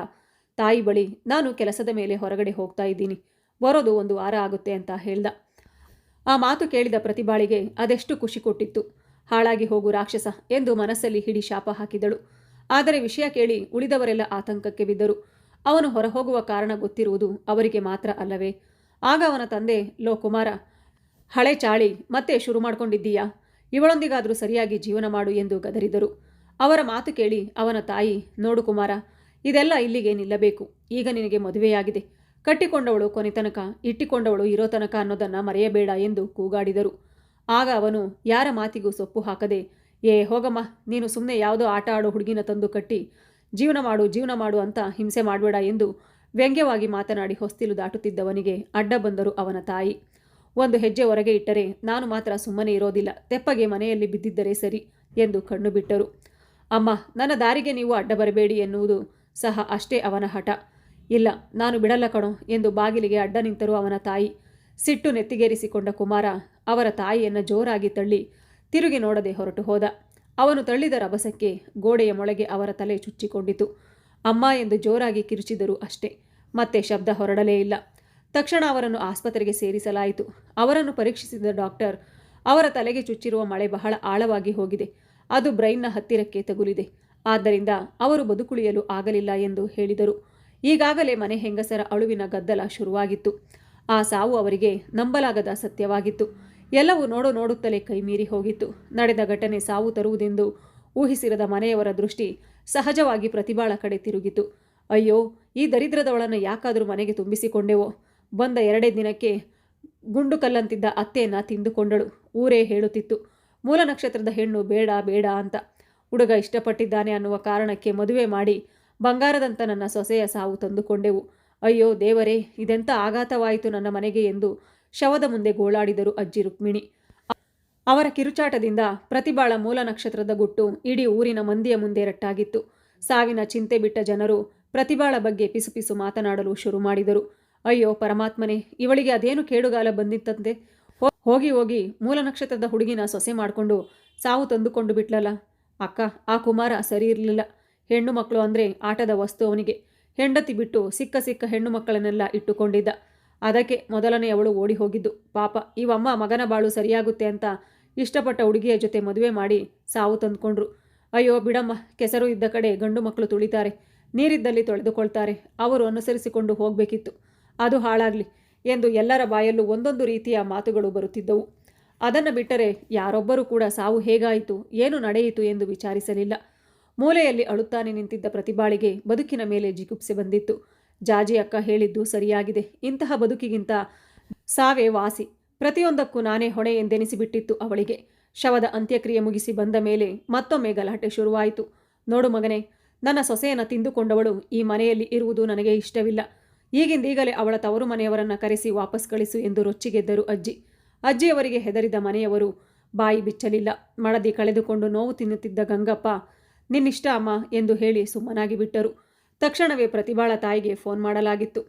ತಾಯಿ ಬಳಿ ನಾನು ಕೆಲಸದ ಮೇಲೆ ಹೊರಗಡೆ ಹೋಗ್ತಾ ಇದ್ದೀನಿ, ಬರೋದು 1 ವಾರ ಆಗುತ್ತೆ ಅಂತ ಹೇಳ್ದ. ಆ ಮಾತು ಕೇಳಿದ ಪ್ರತಿಭಾಳಿಗೆ ಅದೆಷ್ಟು ಖುಷಿ ಕೊಟ್ಟಿತ್ತು. ಹಾಳಾಗಿ ಹೋಗು ರಾಕ್ಷಸ ಎಂದು ಮನಸ್ಸಲ್ಲಿ ಹಿಡಿ ಶಾಪ ಹಾಕಿದಳು. ಆದರೆ ವಿಷಯ ಕೇಳಿ ಉಳಿದವರೆಲ್ಲ ಆತಂಕಕ್ಕೆ ಬಿದ್ದರು. ಅವನು ಹೊರಹೋಗುವ ಕಾರಣ ಗೊತ್ತಿರುವುದು ಅವರಿಗೆ ಮಾತ್ರ ಅಲ್ಲವೇ? ಆಗ ಅವನ ತಂದೆ, ಲೋ ಕುಮಾರ, ಹಳೆ ಚಾಳಿ ಮತ್ತೆ ಶುರು ಮಾಡ್ಕೊಂಡಿದ್ದೀಯಾ? ಇವಳೊಂದಿಗಾದರೂ ಸರಿಯಾಗಿ ಜೀವನ ಮಾಡು ಎಂದು ಗದರಿದರು. ಅವರ ಮಾತು ಕೇಳಿ ಅವನ ತಾಯಿ, ನೋಡು ಕುಮಾರ, ಇದೆಲ್ಲ ಇಲ್ಲಿಗೆ ನಿಲ್ಲಬೇಕು. ಈಗ ನಿನಗೆ ಮದುವೆಯಾಗಿದೆ. ಕಟ್ಟಿಕೊಂಡವಳು ಕೊನೆತನಕ, ಇಟ್ಟಿಕೊಂಡವಳು ಇರೋ ತನಕ ಅನ್ನೋದನ್ನು ಮರೆಯಬೇಡ ಎಂದು ಕೂಗಾಡಿದರು. ಆಗ ಅವನು ಯಾರ ಮಾತಿಗೂ ಸೊಪ್ಪು ಹಾಕದೆ, ಹೋಗಮ್ಮ, ನೀನು ಸುಮ್ಮನೆ ಯಾವುದೋ ಆಟ ಆಡೋ ಹುಡುಗಿನ ತಂದು ಕಟ್ಟಿ ಜೀವನ ಮಾಡು ಅಂತ ಹಿಂಸೆ ಮಾಡಬೇಡ ಎಂದು ವ್ಯಂಗ್ಯವಾಗಿ ಮಾತನಾಡಿ ಹೊಸ್ತಿಲು ದಾಟುತ್ತಿದ್ದವನಿಗೆ ಅಡ್ಡ ಬಂದರು ಅವನ ತಾಯಿ. 1 ಹೆಜ್ಜೆ ಹೊರಗೆ ಇಟ್ಟರೆ ನಾನು ಮಾತ್ರ ಸುಮ್ಮನೆ ಇರೋದಿಲ್ಲ, ತೆಪ್ಪಗೆ ಮನೆಯಲ್ಲಿ ಬಿದ್ದಿದ್ದರೆ ಸರಿ ಎಂದು ಕಣ್ಣು ಬಿಟ್ಟರು. ಅಮ್ಮ, ನನ್ನ ದಾರಿಗೆ ನೀವು ಅಡ್ಡ ಬರಬೇಡಿ ಎನ್ನುವುದು ಸಹ ಅಷ್ಟೇ ಅವನ ಹಠ. ಇಲ್ಲ, ನಾನು ಬಿಡಲ್ಲ ಕಣೋ ಎಂದು ಬಾಗಿಲಿಗೆ ಅಡ್ಡ ನಿಂತರು ಅವನ ತಾಯಿ. ಸಿಟ್ಟು ನೆತ್ತಿಗೇರಿಸಿಕೊಂಡ ಕುಮಾರ ಅವರ ತಾಯಿಯನ್ನು ಜೋರಾಗಿ ತಳ್ಳಿ ತಿರುಗಿ ನೋಡದೆ ಹೊರಟು ಹೋದ. ಅವನು ತಳ್ಳಿದ ರಭಸಕ್ಕೆ ಗೋಡೆಯ ಮೊಳಗೆ ಅವರ ತಲೆ ಚುಚ್ಚಿಕೊಂಡಿತು. ಅಮ್ಮ ಎಂದು ಜೋರಾಗಿ ಕಿರುಚಿದರು ಅಷ್ಟೇ. ಮತ್ತೆ ಶಬ್ದ ಹೊರಡಲೇ ಇಲ್ಲ. ತಕ್ಷಣ ಅವರನ್ನು ಆಸ್ಪತ್ರೆಗೆ ಸೇರಿಸಲಾಯಿತು. ಅವರನ್ನು ಪರೀಕ್ಷಿಸಿದ ಡಾಕ್ಟರ್, ಅವರ ತಲೆಗೆ ಚುಚ್ಚಿರುವ ಮಳೆ ಬಹಳ ಆಳವಾಗಿ ಹೋಗಿದೆ. ಅದು ಬ್ರೈನ್ನ ಹತ್ತಿರಕ್ಕೆ ತಗುಲಿದೆ. ಆದ್ದರಿಂದ ಅವರು ಬದುಕುಳಿಯಲು ಆಗಲಿಲ್ಲ ಎಂದು ಹೇಳಿದರು. ಈಗಾಗಲೇ ಮನೆ ಹೆಂಗಸರ ಅಳುವಿನ ಗದ್ದಲ ಶುರುವಾಗಿತ್ತು. ಆ ಸಾವು ಅವರಿಗೆ ನಂಬಲಾಗದ ಸತ್ಯವಾಗಿತ್ತು. ಎಲ್ಲವೂ ನೋಡುತ್ತಲೇ ಕೈಮೀರಿ ಹೋಗಿತ್ತು. ನಡೆದ ಘಟನೆ ಸಾವು ತರುವುದೆಂದು ಊಹಿಸಿರದ ಮನೆಯವರ ದೃಷ್ಟಿ ಸಹಜವಾಗಿ ಪ್ರತಿಭಾಳ ಕಡೆ ತಿರುಗಿತು. ಅಯ್ಯೋ, ಈ ದರಿದ್ರದವಳನ್ನು ಯಾಕಾದರೂ ಮನೆಗೆ ತುಂಬಿಸಿಕೊಂಡೆವೋ. ಬಂದ 2 ದಿನಕ್ಕೆ ಗುಂಡು ಕಲ್ಲಂತಿದ್ದ ಅತ್ತೆಯನ್ನು ತಿಂದುಕೊಂಡಳು. ಊರೇ ಹೇಳುತ್ತಿತ್ತು, ಮೂಲ ನಕ್ಷತ್ರದ ಹೆಣ್ಣು ಬೇಡ ಬೇಡ ಅಂತ. ಹುಡುಗ ಇಷ್ಟಪಟ್ಟಿದ್ದಾನೆ ಅನ್ನುವ ಕಾರಣಕ್ಕೆ ಮದುವೆ ಮಾಡಿ ಬಂಗಾರದಂಥ ನನ್ನ ಸೊಸೆಯ ಸಾವು ತಂದುಕೊಂಡೆವು. ಅಯ್ಯೋ ದೇವರೇ, ಇದೆಂಥ ಆಘಾತವಾಯಿತು ನನ್ನ ಮನೆಗೆ ಎಂದು ಶವದ ಮುಂದೆ ಗೋಳಾಡಿದರು ಅಜ್ಜಿ ರುಕ್ಮಿಣಿ. ಅವರ ಕಿರುಚಾಟದಿಂದ ಪ್ರತಿಭಾಳ ಮೂಲ ನಕ್ಷತ್ರದ ಗುಟ್ಟು ಇಡೀ ಊರಿನ ಮಂದಿಯ ಮುಂದೆ ರಟ್ಟಾಗಿತ್ತು. ಸಾವಿನ ಚಿಂತೆ ಬಿಟ್ಟ ಜನರು ಪ್ರತಿಭಾಳ ಬಗ್ಗೆ ಪಿಸುಪಿಸು ಮಾತನಾಡಲು ಶುರು ಮಾಡಿದರು. ಅಯ್ಯೋ ಪರಮಾತ್ಮನೇ, ಇವಳಿಗೆ ಅದೇನು ಕೇಡುಗಾಲ ಬಂದಿತ್ತಂತೆ. ಹೋಗಿ ಹೋಗಿ ಮೂಲ ನಕ್ಷತ್ರದ ಹುಡುಗಿನ ಸೊಸೆ ಮಾಡಿಕೊಂಡು ಸಾವು ತಂದುಕೊಂಡು ಬಿಟ್ಲಲ್ಲ. ಅಕ್ಕ, ಆ ಕುಮಾರ ಸರಿ ಇರಲಿಲ್ಲ. ಹೆಣ್ಣು ಮಕ್ಕಳು ಅಂದರೆ ಆಟದ ವಸ್ತು ಅವನಿಗೆ. ಹೆಂಡತಿ ಬಿಟ್ಟು ಸಿಕ್ಕ ಹೆಣ್ಣು ಮಕ್ಕಳನ್ನೆಲ್ಲ ಇಟ್ಟುಕೊಂಡಿದ್ದ. ಅದಕ್ಕೆ ಮೊದಲನೇ ಅವಳು ಓಡಿ ಹೋಗಿದ್ದು. ಪಾಪ ಇವಮ್ಮ ಮಗನ ಬಾಳು ಸರಿಯಾಗುತ್ತೆ ಅಂತ ಇಷ್ಟಪಟ್ಟ ಹುಡುಗಿಯ ಜೊತೆ ಮದುವೆ ಮಾಡಿ ಸಾವು ತಂದುಕೊಂಡ್ರು. ಅಯ್ಯೋ ಬಿಡಮ್ಮ, ಕೆಸರು ಇದ್ದ ಕಡೆ ಗಂಡು ಮಕ್ಕಳು ತುಳಿತಾರೆ, ನೀರಿದ್ದಲ್ಲಿ ತೊಳೆದುಕೊಳ್ತಾರೆ. ಅವರು ಅನುಸರಿಸಿಕೊಂಡು ಹೋಗಬೇಕಿತ್ತು. ಅದು ಹಾಳಾಗಲಿ ಎಂದು ಎಲ್ಲರ ಬಾಯಲ್ಲೂ ಒಂದೊಂದು ರೀತಿಯ ಮಾತುಗಳು ಬರುತ್ತಿದ್ದವು. ಅದನ್ನು ಬಿಟ್ಟರೆ ಯಾರೊಬ್ಬರೂ ಕೂಡ ಸಾವು ಹೇಗಾಯಿತು, ಏನು ನಡೆಯಿತು ಎಂದು ವಿಚಾರಿಸಲಿಲ್ಲ. ಮೂಲೆಯಲ್ಲಿ ಅಳುತ್ತಾನೆ ನಿಂತಿದ್ದ ಪ್ರತಿಭಾಳಿಗೆ ಬದುಕಿನ ಮೇಲೆ ಜಿಗುಪ್ಸೆ ಬಂದಿತ್ತು. ಜಾಜಿ ಅಕ್ಕ ಹೇಳಿದ್ದು ಸರಿಯಾಗಿದೆ. ಇಂತಹ ಬದುಕಿಗಿಂತ ಸಾವೇ ವಾಸಿ. ಪ್ರತಿಯೊಂದಕ್ಕೂ ನಾನೇ ಹೊಣೆ ಎಂದೆನಿಸಿಬಿಟ್ಟಿತ್ತು ಅವಳಿಗೆ. ಶವದ ಅಂತ್ಯಕ್ರಿಯೆ ಮುಗಿಸಿ ಬಂದ ಮೇಲೆ ಮತ್ತೊಮ್ಮೆ ಗಲಾಟೆ ಶುರುವಾಯಿತು. ನೋಡು ಮಗನೇ, ನನ್ನ ಸೊಸೆಯನ್ನು ತಿಂದುಕೊಂಡವಳು ಈ ಮನೆಯಲ್ಲಿ ಇರುವುದು ನನಗೆ ಇಷ್ಟವಿಲ್ಲ. ಈಗಿಂದೀಗಲೇ ಅವಳ ತವರು ಮನೆಯವರನ್ನು ಕರೆಸಿ ವಾಪಸ್ ಕಳಿಸು ಎಂದು ರೊಚ್ಚಿಗೆದ್ದರು ಅಜ್ಜಿ. ಅಜ್ಜಿಯವರಿಗೆ ಹೆದರಿದ ಮನೆಯವರು ಬಾಯಿ ಬಿಚ್ಚಲಿಲ್ಲ. ಮಡದಿ ಕಳೆದುಕೊಂಡು ನೋವು ತಿನ್ನುತ್ತಿದ್ದ ಗಂಗಪ್ಪ, ನಿನ್ನಿಷ್ಟ ಅಮ್ಮ ಎಂದು ಹೇಳಿ ಸುಮ್ಮನಾಗಿ ಬಿಟ್ಟರು. ತಕ್ಷಣವೇ ಪ್ರತಿಭಾಳ ತಾಯಿಗೆ ಫೋನ್ ಮಾಡಲಾಗಿತ್ತು.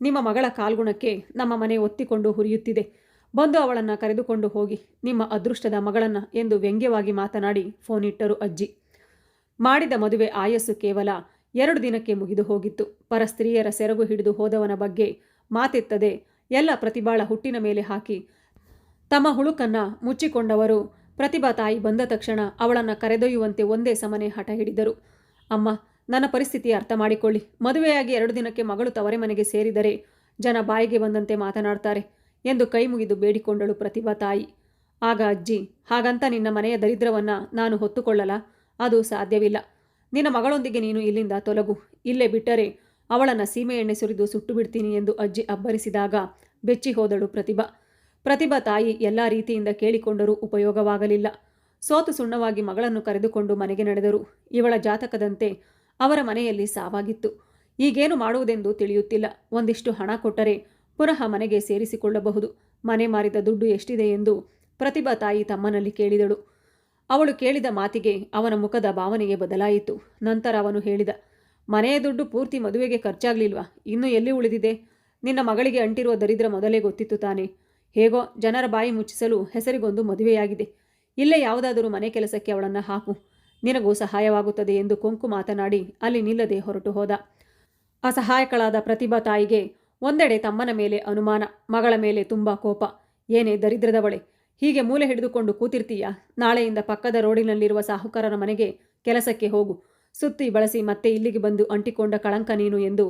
ನಿಮ್ಮ ಮಗಳ ಕಾಲ್ಗುಣಕ್ಕೆ ನಮ್ಮ ಮನೆ ಒತ್ತಿಕೊಂಡು ಹುರಿಯುತ್ತಿದೆ. ಬಂದು ಅವಳನ್ನು ಕರೆದುಕೊಂಡು ಹೋಗಿ, ನಿಮ್ಮ ಅದೃಷ್ಟದ ಮಗಳನ್ನು ಎಂದು ವ್ಯಂಗ್ಯವಾಗಿ ಮಾತನಾಡಿ ಫೋನ್ ಇಟ್ಟರು ಅಜ್ಜಿ. ಮಾಡಿದ ಮದುವೆ ಆಯಸ್ಸು ಕೇವಲ 2 ದಿನಕ್ಕೆ ಮುಗಿದು ಹೋಗಿತ್ತು. ಪರಸ್ತ್ರೀಯರ ಸೆರಗು ಹಿಡಿದು ಹೋದವನ ಬಗ್ಗೆ ಮಾತೆತ್ತದೆ ಎಲ್ಲ ಪ್ರತಿಭಾಳ ಹುಟ್ಟಿನ ಮೇಲೆ ಹಾಕಿ ತಮ್ಮ ಹುಳುಕನ್ನು ಮುಚ್ಚಿಕೊಂಡವರು ಪ್ರತಿಭಾ ತಾಯಿ ಬಂದ ತಕ್ಷಣ ಅವಳನ್ನು ಕರೆದೊಯ್ಯುವಂತೆ ಒಂದೇ ಸಮನೆ ಹಠ ಹಿಡಿದರು. ಅಮ್ಮ, ನನ್ನ ಪರಿಸ್ಥಿತಿ ಅರ್ಥ ಮಾಡಿಕೊಳ್ಳಿ. ಮದುವೆಯಾಗಿ 2 ದಿನಕ್ಕೆ ಮಗಳು ತವರೆ ಮನೆಗೆ ಸೇರಿದರೆ ಜನ ಬಾಯಿಗೆ ಬಂದಂತೆ ಮಾತನಾಡ್ತಾರೆ ಎಂದು ಕೈ ಮುಗಿದು ಬೇಡಿಕೊಂಡಳು ಪ್ರತಿಭಾ ತಾಯಿ. ಆಗ ಅಜ್ಜಿ, ಹಾಗಂತ ನಿನ್ನ ಮನೆಯ ದರಿದ್ರವನ್ನು ನಾನು ಹೊತ್ತುಕೊಳ್ಳಲ? ಅದು ಸಾಧ್ಯವಿಲ್ಲ. ನಿನ್ನ ಮಗಳೊಂದಿಗೆ ನೀನು ಇಲ್ಲಿಂದ ತೊಲಗು. ಇಲ್ಲೇ ಬಿಟ್ಟರೆ ಅವಳನ್ನು ಸೀಮೆ ಎಣ್ಣೆ ಸುರಿದು ಸುಟ್ಟು ಬಿಡ್ತೀನಿ ಎಂದು ಅಜ್ಜಿ ಅಬ್ಬರಿಸಿದಾಗ ಬೆಚ್ಚಿ ಹೋದಳು ಪ್ರತಿಭಾ. ಪ್ರತಿಭಾ ತಾಯಿ ಎಲ್ಲ ರೀತಿಯಿಂದ ಕೇಳಿಕೊಂಡರೂ ಉಪಯೋಗವಾಗಲಿಲ್ಲ. ಸೋತು ಸುಣ್ಣವಾಗಿ ಮಗಳನ್ನು ಕರೆದುಕೊಂಡು ಮನೆಗೆ ನಡೆದರು. ಇವಳ ಜಾತಕದಂತೆ ಅವರ ಮನೆಯಲ್ಲಿ ಸಾವಾಗಿತ್ತು. ಈಗೇನು ಮಾಡುವುದೆಂದು ತಿಳಿಯುತ್ತಿಲ್ಲ. ಒಂದಿಷ್ಟು ಹಣ ಕೊಟ್ಟರೆ ಪುನಃ ಮನೆಗೆ ಸೇರಿಸಿಕೊಳ್ಳಬಹುದು. ಮನೆ ಮಾರಿದ ದುಡ್ಡು ಎಷ್ಟಿದೆ ಎಂದು ಪ್ರತಿಭಾ ತಾಯಿ ತಮ್ಮನಲ್ಲಿ ಕೇಳಿದಳು. ಅವಳು ಕೇಳಿದ ಮಾತಿಗೆ ಅವನ ಮುಖದ ಭಾವನೆಗೆ ಬದಲಾಯಿತು. ನಂತರ ಅವನು ಹೇಳಿದ, ಮನೆಯ ದುಡ್ಡು ಪೂರ್ತಿ ಮದುವೆಗೆ ಖರ್ಚಾಗಲಿಲ್ವಾ? ಇನ್ನೂ ಎಲ್ಲಿ ಉಳಿದಿದೆ? ನಿನ್ನ ಮಗಳಿಗೆ ಅಂಟಿರುವ ದರಿದ್ರ ಮೊದಲೇ ಗೊತ್ತಿತ್ತು ತಾನೆ. ಹೇಗೋ ಜನರ ಬಾಯಿ ಮುಚ್ಚಿಸಲು ಹೆಸರಿಗೊಂದು ಮದುವೆಯಾಗಿದೆ. ಇಲ್ಲೇ ಯಾವುದಾದರೂ ಮನೆ ಕೆಲಸಕ್ಕೆ ಅವಳನ್ನು ಹಾಕು, ನಿನಗೂ ಸಹಾಯವಾಗುತ್ತದೆ ಎಂದು ಕೊಂಕು ಮಾತನಾಡಿ ಅಲ್ಲಿ ನಿಲ್ಲದೆ ಹೊರಟು ಹೋದ. ಅಸಹಾಯಕಳಾದ ಪ್ರತಿಭಾ ತಾಯಿಗೆ ಒಂದೆಡೆ ತಮ್ಮನ ಮೇಲೆ ಅನುಮಾನ, ಮಗಳ ಮೇಲೆ ತುಂಬ ಕೋಪ. ಏನೇ ದರಿದ್ರದವಳೆ, ಹೀಗೆ ಮೂಲೆ ಹಿಡಿದುಕೊಂಡು ಕೂತಿರ್ತೀಯ? ನಾಳೆಯಿಂದ ಪಕ್ಕದ ರೋಡಿನಲ್ಲಿರುವ ಸಾಹುಕಾರನ ಮನೆಗೆ ಕೆಲಸಕ್ಕೆ ಹೋಗು. ಸುತ್ತಿ ಬಳಸಿ ಮತ್ತೆ ಇಲ್ಲಿಗೆ ಬಂದು ಅಂಟಿಕೊಂಡ ಕಳಂಕ ನೀನು ಎಂದು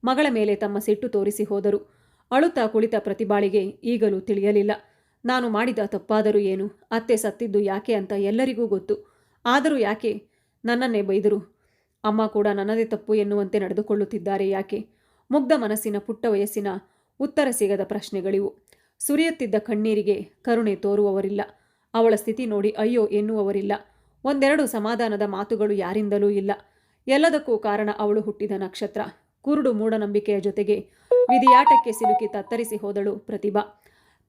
ಮಗಳ ಮೇಲೆ ತಮ್ಮ ಸಿಟ್ಟು ತೋರಿಸಿ ಹೋದರು. ಅಳುತ್ತಾ ಕುಳಿತ ಪ್ರತಿಭಾಳಿಗೆ ಈಗಲೂ ತಿಳಿಯಲಿಲ್ಲ. ನಾನು ಮಾಡಿದ ತಪ್ಪಾದರೂ ಏನು? ಅತ್ತೆ ಸತ್ತಿದ್ದು ಯಾಕೆ ಅಂತ ಎಲ್ಲರಿಗೂ ಗೊತ್ತು. ಆದರೂ ಯಾಕೆ ನನ್ನನ್ನೇ ಬೈದರು? ಅಮ್ಮ ಕೂಡ ನನ್ನದೇ ತಪ್ಪು ಎನ್ನುವಂತೆ ನಡೆದುಕೊಳ್ಳುತ್ತಿದ್ದಾರೆ ಯಾಕೆ? ಮುಗ್ಧ ಮನಸ್ಸಿನ ಪುಟ್ಟ ವಯಸ್ಸಿನ ಉತ್ತರ ಸಿಗದ ಪ್ರಶ್ನೆಗಳಿವು. ಸುರಿಯುತ್ತಿದ್ದ ಕಣ್ಣೀರಿಗೆ ಕರುಣೆ ತೋರುವವರಿಲ್ಲ. ಅವಳ ಸ್ಥಿತಿ ನೋಡಿ ಅಯ್ಯೋ ಎನ್ನುವವರಿಲ್ಲ. ಒಂದೆರಡು ಸಮಾಧಾನದ ಮಾತುಗಳು ಯಾರಿಂದಲೂ ಇಲ್ಲ. ಎಲ್ಲದಕ್ಕೂ ಕಾರಣ ಅವಳು ಹುಟ್ಟಿದ ನಕ್ಷತ್ರ. ಕುರುಡು ಮೂಢನಂಬಿಕೆಯ ಜೊತೆಗೆ ವಿಧಿಯಾಟಕ್ಕೆ ಸಿಲುಕಿ ತತ್ತರಿಸಿ ಹೋದಳು ಪ್ರತಿಭಾ.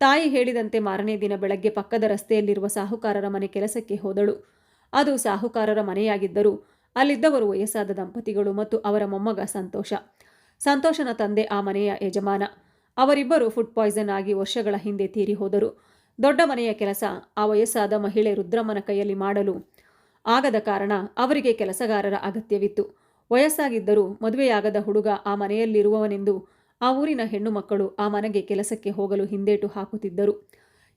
ತಾಯಿ ಹೇಳಿದಂತೆ ಮಾರನೇ ದಿನ ಬೆಳಗ್ಗೆ ಪಕ್ಕದ ರಸ್ತೆಯಲ್ಲಿರುವ ಸಾಹುಕಾರರ ಮನೆ ಕೆಲಸಕ್ಕೆ ಹೋದಳು. ಅದು ಸಾಹುಕಾರರ ಮನೆಯಾಗಿದ್ದರೂ ಅಲ್ಲಿದ್ದವರು ವಯಸ್ಸಾದ ದಂಪತಿಗಳು ಮತ್ತು ಅವರ ಮೊಮ್ಮಗ ಸಂತೋಷ. ಸಂತೋಷನ ತಂದೆ ಆ ಮನೆಯ ಯಜಮಾನ. ಅವರಿಬ್ಬರು ಫುಡ್ ಪಾಯ್ಸನ್ ಆಗಿ ವರ್ಷಗಳ ಹಿಂದೆ ತೀರಿ ಹೋದರು. ದೊಡ್ಡ ಮನೆಯ ಕೆಲಸ ಆ ವಯಸ್ಸಾದ ಮಹಿಳೆ ರುದ್ರಮ್ಮನ ಕೈಯಲ್ಲಿ ಮಾಡಲು ಆಗದ ಕಾರಣ ಅವರಿಗೆ ಕೆಲಸಗಾರರ ಅಗತ್ಯವಿತ್ತು. ವಯಸ್ಸಾಗಿದ್ದರೂ ಮದುವೆಯಾಗದ ಹುಡುಗ ಆ ಮನೆಯಲ್ಲಿರುವವನೆಂದು ಆ ಊರಿನ ಹೆಣ್ಣು ಮಕ್ಕಳು ಆ ಮನೆಗೆ ಕೆಲಸಕ್ಕೆ ಹೋಗಲು ಹಿಂದೇಟು ಹಾಕುತ್ತಿದ್ದರು.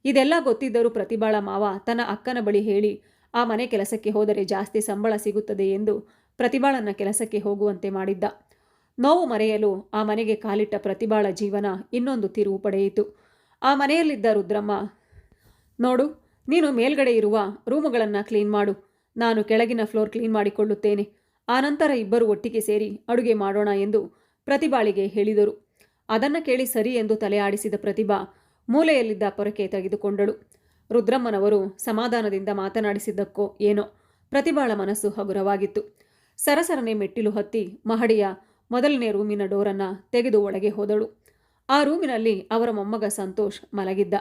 ಇದೆಲ್ಲ ಗೊತ್ತಿದ್ದರೂ ಪ್ರತಿಭಾಳ ಮಾವ ತನ್ನ ಅಕ್ಕನ ಬಳಿ ಹೇಳಿ ಆ ಮನೆ ಕೆಲಸಕ್ಕೆ ಹೋದರೆ ಜಾಸ್ತಿ ಸಂಬಳ ಸಿಗುತ್ತದೆ ಎಂದು ಪ್ರತಿಭಾಳನ್ನ ಕೆಲಸಕ್ಕೆ ಹೋಗುವಂತೆ ಮಾಡಿದ್ದ. ನೋವು ಮರೆಯಲು ಆ ಮನೆಗೆ ಕಾಲಿಟ್ಟ ಪ್ರತಿಭಾಳ ಜೀವನ ಇನ್ನೊಂದು ತಿರುವು ಪಡೆಯಿತು. ಆ ಮನೆಯಲ್ಲಿದ್ದ ರುದ್ರಮ್ಮ, ನೋಡು, ನೀನು ಮೇಲ್ಗಡೆ ಇರುವ ರೂಮುಗಳನ್ನು ಕ್ಲೀನ್ ಮಾಡು, ನಾನು ಕೆಳಗಿನ ಫ್ಲೋರ್ ಕ್ಲೀನ್ ಮಾಡಿಕೊಳ್ಳುತ್ತೇನೆ. ಆನಂತರ ಇಬ್ಬರು ಒಟ್ಟಿಗೆ ಸೇರಿ ಅಡುಗೆ ಮಾಡೋಣ ಎಂದು ಪ್ರತಿಭಾಳಿಗೆ ಹೇಳಿದರು. ಅದನ್ನು ಕೇಳಿ ಸರಿ ಎಂದು ತಲೆ ಆಡಿಸಿದ ಪ್ರತಿಭಾ ಮೂಲೆಯಲ್ಲಿದ್ದ ಪೊರಕೆ ತೆಗೆದುಕೊಂಡಳು. ರುದ್ರಮ್ಮನವರು ಸಮಾಧಾನದಿಂದ ಮಾತನಾಡಿಸಿದ್ದಕ್ಕೋ ಏನೋ ಪ್ರತಿಭಾಳ ಮನಸ್ಸು ಹಗುರವಾಗಿತ್ತು. ಸರಸರನೆ ಮೆಟ್ಟಿಲು ಹತ್ತಿ ಮಹಡಿಯ ಮೊದಲನೇ ರೂಮಿನ ಡೋರನ್ನು ತೆಗೆದು ಒಳಗೆ ಹೋದಳು. ಆ ರೂಮಿನಲ್ಲಿ ಅವರ ಮೊಮ್ಮಗ ಸಂತೋಷ್ ಮಲಗಿದ್ದ.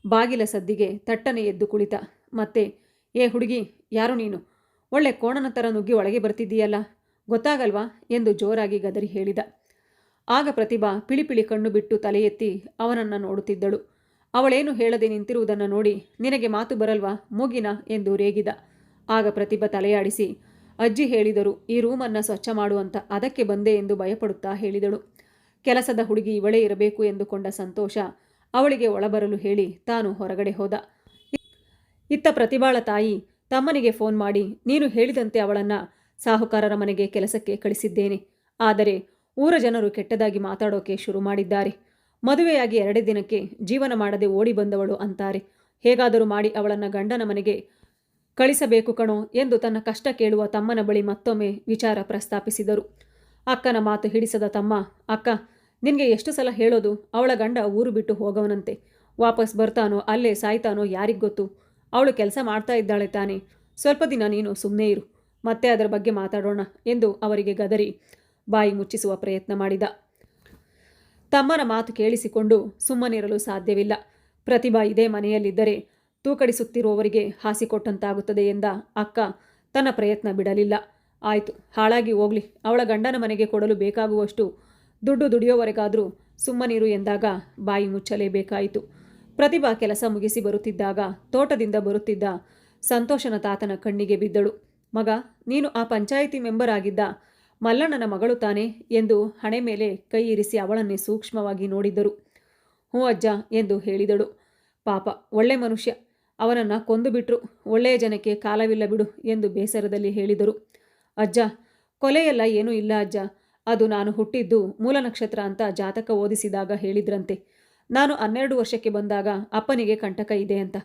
ಬಾಗಿಲ ಸದ್ದಿಗೆ ತಟ್ಟನೆ ಎದ್ದು ಕುಳಿತ. ಮತ್ತೆ, ಏ ಹುಡುಗಿ, ಯಾರು ನೀನು? ಒಳ್ಳೆ ಕೋಣನ ಥರ ನುಗ್ಗಿ ಒಳಗೆ ಬರ್ತಿದ್ದೀಯಲ್ಲ, ಗೊತ್ತಾಗಲ್ವಾ ಎಂದು ಜೋರಾಗಿ ಗದರಿ ಹೇಳಿದ. ಆಗ ಪ್ರತಿಭಾ ಪಿಳಿಪಿಳಿ ಕಣ್ಣು ಬಿಟ್ಟು ತಲೆ ಎತ್ತಿ ಅವನನ್ನು ನೋಡುತ್ತಿದ್ದಳು. ಅವಳೇನು ಹೇಳದೆ ನಿಂತಿರುವುದನ್ನು ನೋಡಿ, ನಿನಗೆ ಮಾತು ಬರಲ್ವಾ ಮೂಗಿನ ಎಂದು ರೇಗಿದ. ಆಗ ಪ್ರತಿಭಾ ತಲೆಯಾಡಿಸಿ, ಅಜ್ಜಿ ಹೇಳಿದರು ಈ ರೂಮನ್ನು ಸ್ವಚ್ಛ ಮಾಡುವಂತ, ಅದಕ್ಕೆ ಬಂದೆ ಎಂದು ಭಯಪಡುತ್ತಾ ಹೇಳಿದಳು. ಕೆಲಸದ ಹುಡುಗಿ ಇವಳೇ ಇರಬೇಕು ಎಂದುಕೊಂಡ ಸಂತೋಷ ಅವಳಿಗೆ ಒಳಬರಲು ಹೇಳಿ ತಾನು ಹೊರಗಡೆ ಹೋದ. ಇತ್ತ ಪ್ರತಿಭಾಳ ತಾಯಿ ತಮ್ಮನಿಗೆ ಫೋನ್ ಮಾಡಿ, ನೀನು ಹೇಳಿದಂತೆ ಅವಳನ್ನು ಸಾಹುಕಾರರ ಮನೆಗೆ ಕೆಲಸಕ್ಕೆ ಕಳಿಸಿದ್ದೇನೆ. ಆದರೆ ಊರ ಜನರು ಕೆಟ್ಟದಾಗಿ ಮಾತಾಡೋಕೆ ಶುರು ಮಾಡಿದ್ದಾರೆ. ಮದುವೆಯಾಗಿ 2 ದಿನಕ್ಕೆ ಜೀವನ ಮಾಡದೆ ಓಡಿ ಬಂದವಳು ಅಂತಾರೆ. ಹೇಗಾದರೂ ಮಾಡಿ ಅವಳನ್ನು ಗಂಡನ ಮನೆಗೆ ಕಳಿಸಬೇಕು ಕಣೋ ಎಂದು ತನ್ನ ಕಷ್ಟ ಕೇಳುವ ತಮ್ಮನ ಬಳಿ ಮತ್ತೊಮ್ಮೆ ವಿಚಾರ ಪ್ರಸ್ತಾಪಿಸಿದರು. ಅಕ್ಕನ ಮಾತು ಹಿಡಿಸದ ತಮ್ಮ, ಅಕ್ಕ, ನಿನಗೆ ಎಷ್ಟು ಸಲ ಹೇಳೋದು, ಅವಳ ಗಂಡ ಊರು ಬಿಟ್ಟು ಹೋಗವನಂತೆ. ವಾಪಸ್ ಬರ್ತಾನೋ ಅಲ್ಲೇ ಸಾಯ್ತಾನೋ ಯಾರಿಗೊತ್ತು. ಅವಳು ಕೆಲಸ ಮಾಡ್ತಾ ಇದ್ದಾಳೆ ತಾನೆ. ಸ್ವಲ್ಪ ದಿನ ನೀನು ಸುಮ್ಮನೆ ಇರು, ಮತ್ತೆ ಅದರ ಬಗ್ಗೆ ಮಾತಾಡೋಣ ಎಂದು ಅವರಿಗೆ ಗದರಿ ಬಾಯಿ ಮುಚ್ಚಿಸುವ ಪ್ರಯತ್ನ ಮಾಡಿದ. ತಮ್ಮನ ಮಾತು ಕೇಳಿಸಿಕೊಂಡು ಸುಮ್ಮನಿರಲು ಸಾಧ್ಯವಿಲ್ಲ. ಪ್ರತಿಭಾ ಇದೇ ಮನೆಯಲ್ಲಿದ್ದರೆ ತೂಕಡಿಸುತ್ತಿರುವವರಿಗೆ ಹಾಸಿಕೊಟ್ಟಂತಾಗುತ್ತದೆ ಎಂದ ಅಕ್ಕ ತನ್ನ ಪ್ರಯತ್ನ ಬಿಡಲಿಲ್ಲ. ಆಯಿತು, ಹಾಳಾಗಿ ಹೋಗ್ಲಿ, ಅವಳ ಗಂಡನ ಮನೆಗೆ ಕೊಡಲು ಬೇಕಾಗುವಷ್ಟು ದುಡ್ಡು ದುಡಿಯೋವರೆಗಾದರೂ ಸುಮ್ಮನಿರು ಎಂದಾಗ ಬಾಯಿ ಮುಚ್ಚಲೇಬೇಕಾಯಿತು. ಪ್ರತಿಭಾ ಕೆಲಸ ಮುಗಿಸಿ ಬರುತ್ತಿದ್ದಾಗ ತೋಟದಿಂದ ಬರುತ್ತಿದ್ದ ಸಂತೋಷನ ತಾತನ ಕಣ್ಣಿಗೆ ಬಿದ್ದಳು. ಮಗ, ನೀನು ಆ ಪಂಚಾಯಿತಿ ಮೆಂಬರ್ ಆಗಿದ್ದ ಮಲ್ಲಣ್ಣನ ಮಗಳು ತಾನೆ ಎಂದು ಹಣೆ ಮೇಲೆ ಕೈ ಇರಿಸಿ ಅವಳನ್ನೇ ಸೂಕ್ಷ್ಮವಾಗಿ ನೋಡಿದ್ದರು. ಹ್ಞೂ ಅಜ್ಜ ಎಂದು ಹೇಳಿದಳು. ಪಾಪ, ಒಳ್ಳೆ ಮನುಷ್ಯ, ಅವನನ್ನು ಕೊಂದು ಬಿಟ್ರು. ಒಳ್ಳೆಯ ಜನಕ್ಕೆ ಕಾಲವಿಲ್ಲ ಬಿಡು ಎಂದು ಬೇಸರದಲ್ಲಿ ಹೇಳಿದರು. ಅಜ್ಜ, ಕೊಲೆಯೆಲ್ಲ ಏನೂ ಇಲ್ಲ ಅಜ್ಜ. ಅದು ನಾನು ಹುಟ್ಟಿದ್ದು ಮೂಲ ನಕ್ಷತ್ರ ಅಂತ ಜಾತಕ ಓದಿಸಿದಾಗ ಹೇಳಿದ್ರಂತೆ. ನಾನು 12 ವರ್ಷಕ್ಕೆ ಬಂದಾಗ ಅಪ್ಪನಿಗೆ ಕಂಟಕ ಇದೆ ಅಂತ.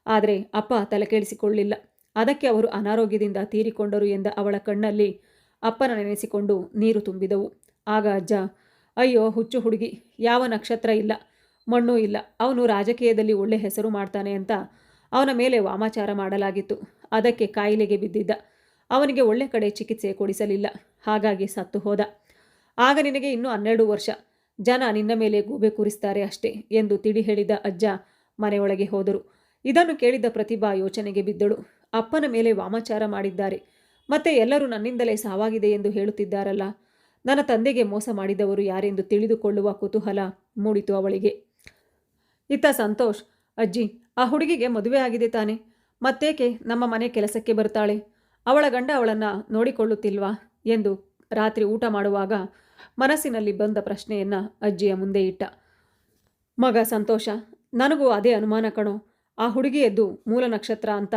ಆದರೆ ಅಪ್ಪ ತಲೆಕೆಡಿಸಿಕೊಳ್ಳಲಿಲ್ಲ. ಅದಕ್ಕೆ ಅವರು ಅನಾರೋಗ್ಯದಿಂದ ತೀರಿಕೊಂಡರು ಎಂದ ಅವಳ ಕಣ್ಣಲ್ಲಿ ಅಪ್ಪನ ನೆನೆಸಿಕೊಂಡು ನೀರು ತುಂಬಿದವು. ಆಗ ಅಜ್ಜ, ಅಯ್ಯೋ ಹುಚ್ಚು ಹುಡುಗಿ, ಯಾವ ನಕ್ಷತ್ರ ಇಲ್ಲ, ಮಣ್ಣೂ ಇಲ್ಲ, ಅವನು ರಾಜಕೀಯದಲ್ಲಿ ಒಳ್ಳೆ ಹೆಸರು ಮಾಡ್ತಾನೆ ಅಂತ ಅವನ ಮೇಲೆ ವಾಮಾಚಾರ ಮಾಡಲಾಗಿತ್ತು. ಅದಕ್ಕೆ ಕಾಯಿಲೆಗೆ ಬಿದ್ದಿದ್ದ. ಅವನಿಗೆ ಒಳ್ಳೆ ಕಡೆ ಚಿಕಿತ್ಸೆ ಕೊಡಿಸಲಿಲ್ಲ, ಹಾಗಾಗಿ ಸತ್ತು ಹೋದ. ಆಗ ನಿನಗೆ ಇನ್ನೂ 12 ವರ್ಷ. ಜನ ನಿನ್ನ ಮೇಲೆ ಗೂಬೆ ಕೂರಿಸ್ತಾರೆ ಅಷ್ಟೇ ಎಂದು ತಿಳಿ ಹೇಳಿದ ಅಜ್ಜ ಮನೆಯೊಳಗೆ ಹೋದರು. ಇದನ್ನು ಕೇಳಿದ ಪ್ರತಿಭಾ ಯೋಚನೆಗೆ ಬಿದ್ದಳು. ಅಪ್ಪನ ಮೇಲೆ ವಾಮಾಚಾರ ಮಾಡಿದ್ದಾರೆ, ಮತ್ತೆ ಎಲ್ಲರೂ ನನ್ನಿಂದಲೇ ಸಾವಾಗಿದೆ ಎಂದು ಹೇಳುತ್ತಿದ್ದಾರಲ್ಲ. ನನ್ನ ತಂದೆಗೆ ಮೋಸ ಮಾಡಿದವರು ಯಾರೆಂದು ತಿಳಿದುಕೊಳ್ಳುವ ಕುತೂಹಲ ಮೂಡಿತು ಅವಳಿಗೆ. ಇತ್ತ ಸಂತೋಷ್, ಅಜ್ಜಿ, ಆ ಹುಡುಗಿಗೆ ಮದುವೆ ಆಗಿದೆ ತಾನೆ, ಮತ್ತೇಕೆ ನಮ್ಮ ಮನೆ ಕೆಲಸಕ್ಕೆ ಬರ್ತಾಳೆ? ಅವಳ ಗಂಡ ಅವಳನ್ನು ನೋಡಿಕೊಳ್ಳುತ್ತಿಲ್ವಾ ಎಂದು ರಾತ್ರಿ ಊಟ ಮಾಡುವಾಗ ಮನಸ್ಸಿನಲ್ಲಿ ಬಂದ ಪ್ರಶ್ನೆಯನ್ನು ಅಜ್ಜಿಯ ಮುಂದೆ ಇಟ್ಟ. ಮಗ ಸಂತೋಷ, ನನಗೂ ಅದೇ ಅನುಮಾನ ಕಣೋ. ಆ ಹುಡುಗಿಯದ್ದು ಮೂಲ ನಕ್ಷತ್ರ ಅಂತ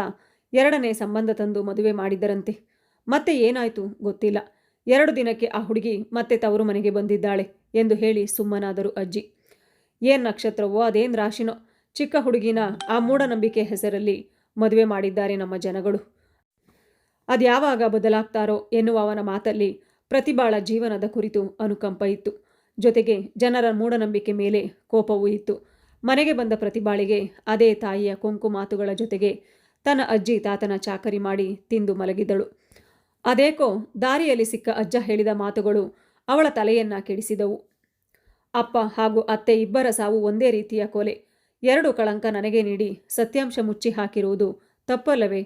2ನೇ ಸಂಬಂಧ ತಂದು ಮದುವೆ ಮಾಡಿದ್ದರಂತೆ. ಮತ್ತೆ ಏನಾಯಿತು ಗೊತ್ತಿಲ್ಲ. 2 ದಿನಕ್ಕೆ ಆ ಹುಡುಗಿ ಮತ್ತೆ ತವರು ಮನೆಗೆ ಬಂದಿದ್ದಾಳೆ ಎಂದು ಹೇಳಿ ಸುಮ್ಮನಾದರು ಅಜ್ಜಿ. ಏನು ನಕ್ಷತ್ರವೋ ಅದೇನು ರಾಶಿನೋ, ಚಿಕ್ಕ ಹುಡುಗಿನ ಆ ಮೂಢನಂಬಿಕೆ ಹೆಸರಲ್ಲಿ ಮದುವೆ ಮಾಡಿದ್ದಾರೆ ನಮ್ಮ ಜನಗಳು. ಅದ್ಯಾವಾಗ ಬದಲಾಗ್ತಾರೋ ಎನ್ನುವ ಅವನ ಮಾತಲ್ಲಿ ಪ್ರತಿಭಾಳ ಜೀವನದ ಕುರಿತು ಅನುಕಂಪ ಇತ್ತು. ಜೊತೆಗೆ ಜನರ ಮೂಢನಂಬಿಕೆ ಮೇಲೆ ಕೋಪವೂ ಇತ್ತು. ಮನೆಗೆ ಬಂದ ಪ್ರತಿಭಾಳಿಗೆ ಅದೇ ತಾಯಿಯ ಕೊಂಕು ಮಾತುಗಳ ಜೊತೆಗೆ ತನ್ನ ಅಜ್ಜಿ ತಾತನ ಚಾಕರಿ ಮಾಡಿ ತಿಂದು ಮಲಗಿದಳು. ಅದೇಕೋ ದಾರಿಯಲ್ಲಿ ಸಿಕ್ಕ ಅಜ್ಜ ಹೇಳಿದ ಮಾತುಗಳು ಅವಳ ತಲೆಯನ್ನ ಕೆಡಿಸಿದವು. ಅಪ್ಪ ಹಾಗೂ ಅತ್ತೆ ಇಬ್ಬರ ಸಾವು ಒಂದೇ ರೀತಿಯ ಕೊಲೆ. 2 ಕಳಂಕ ನನಗೆ ನೀಡಿ ಸತ್ಯಾಂಶ ಮುಚ್ಚಿ ಹಾಕಿರುವುದು ತಪ್ಪಲ್ಲವೇ?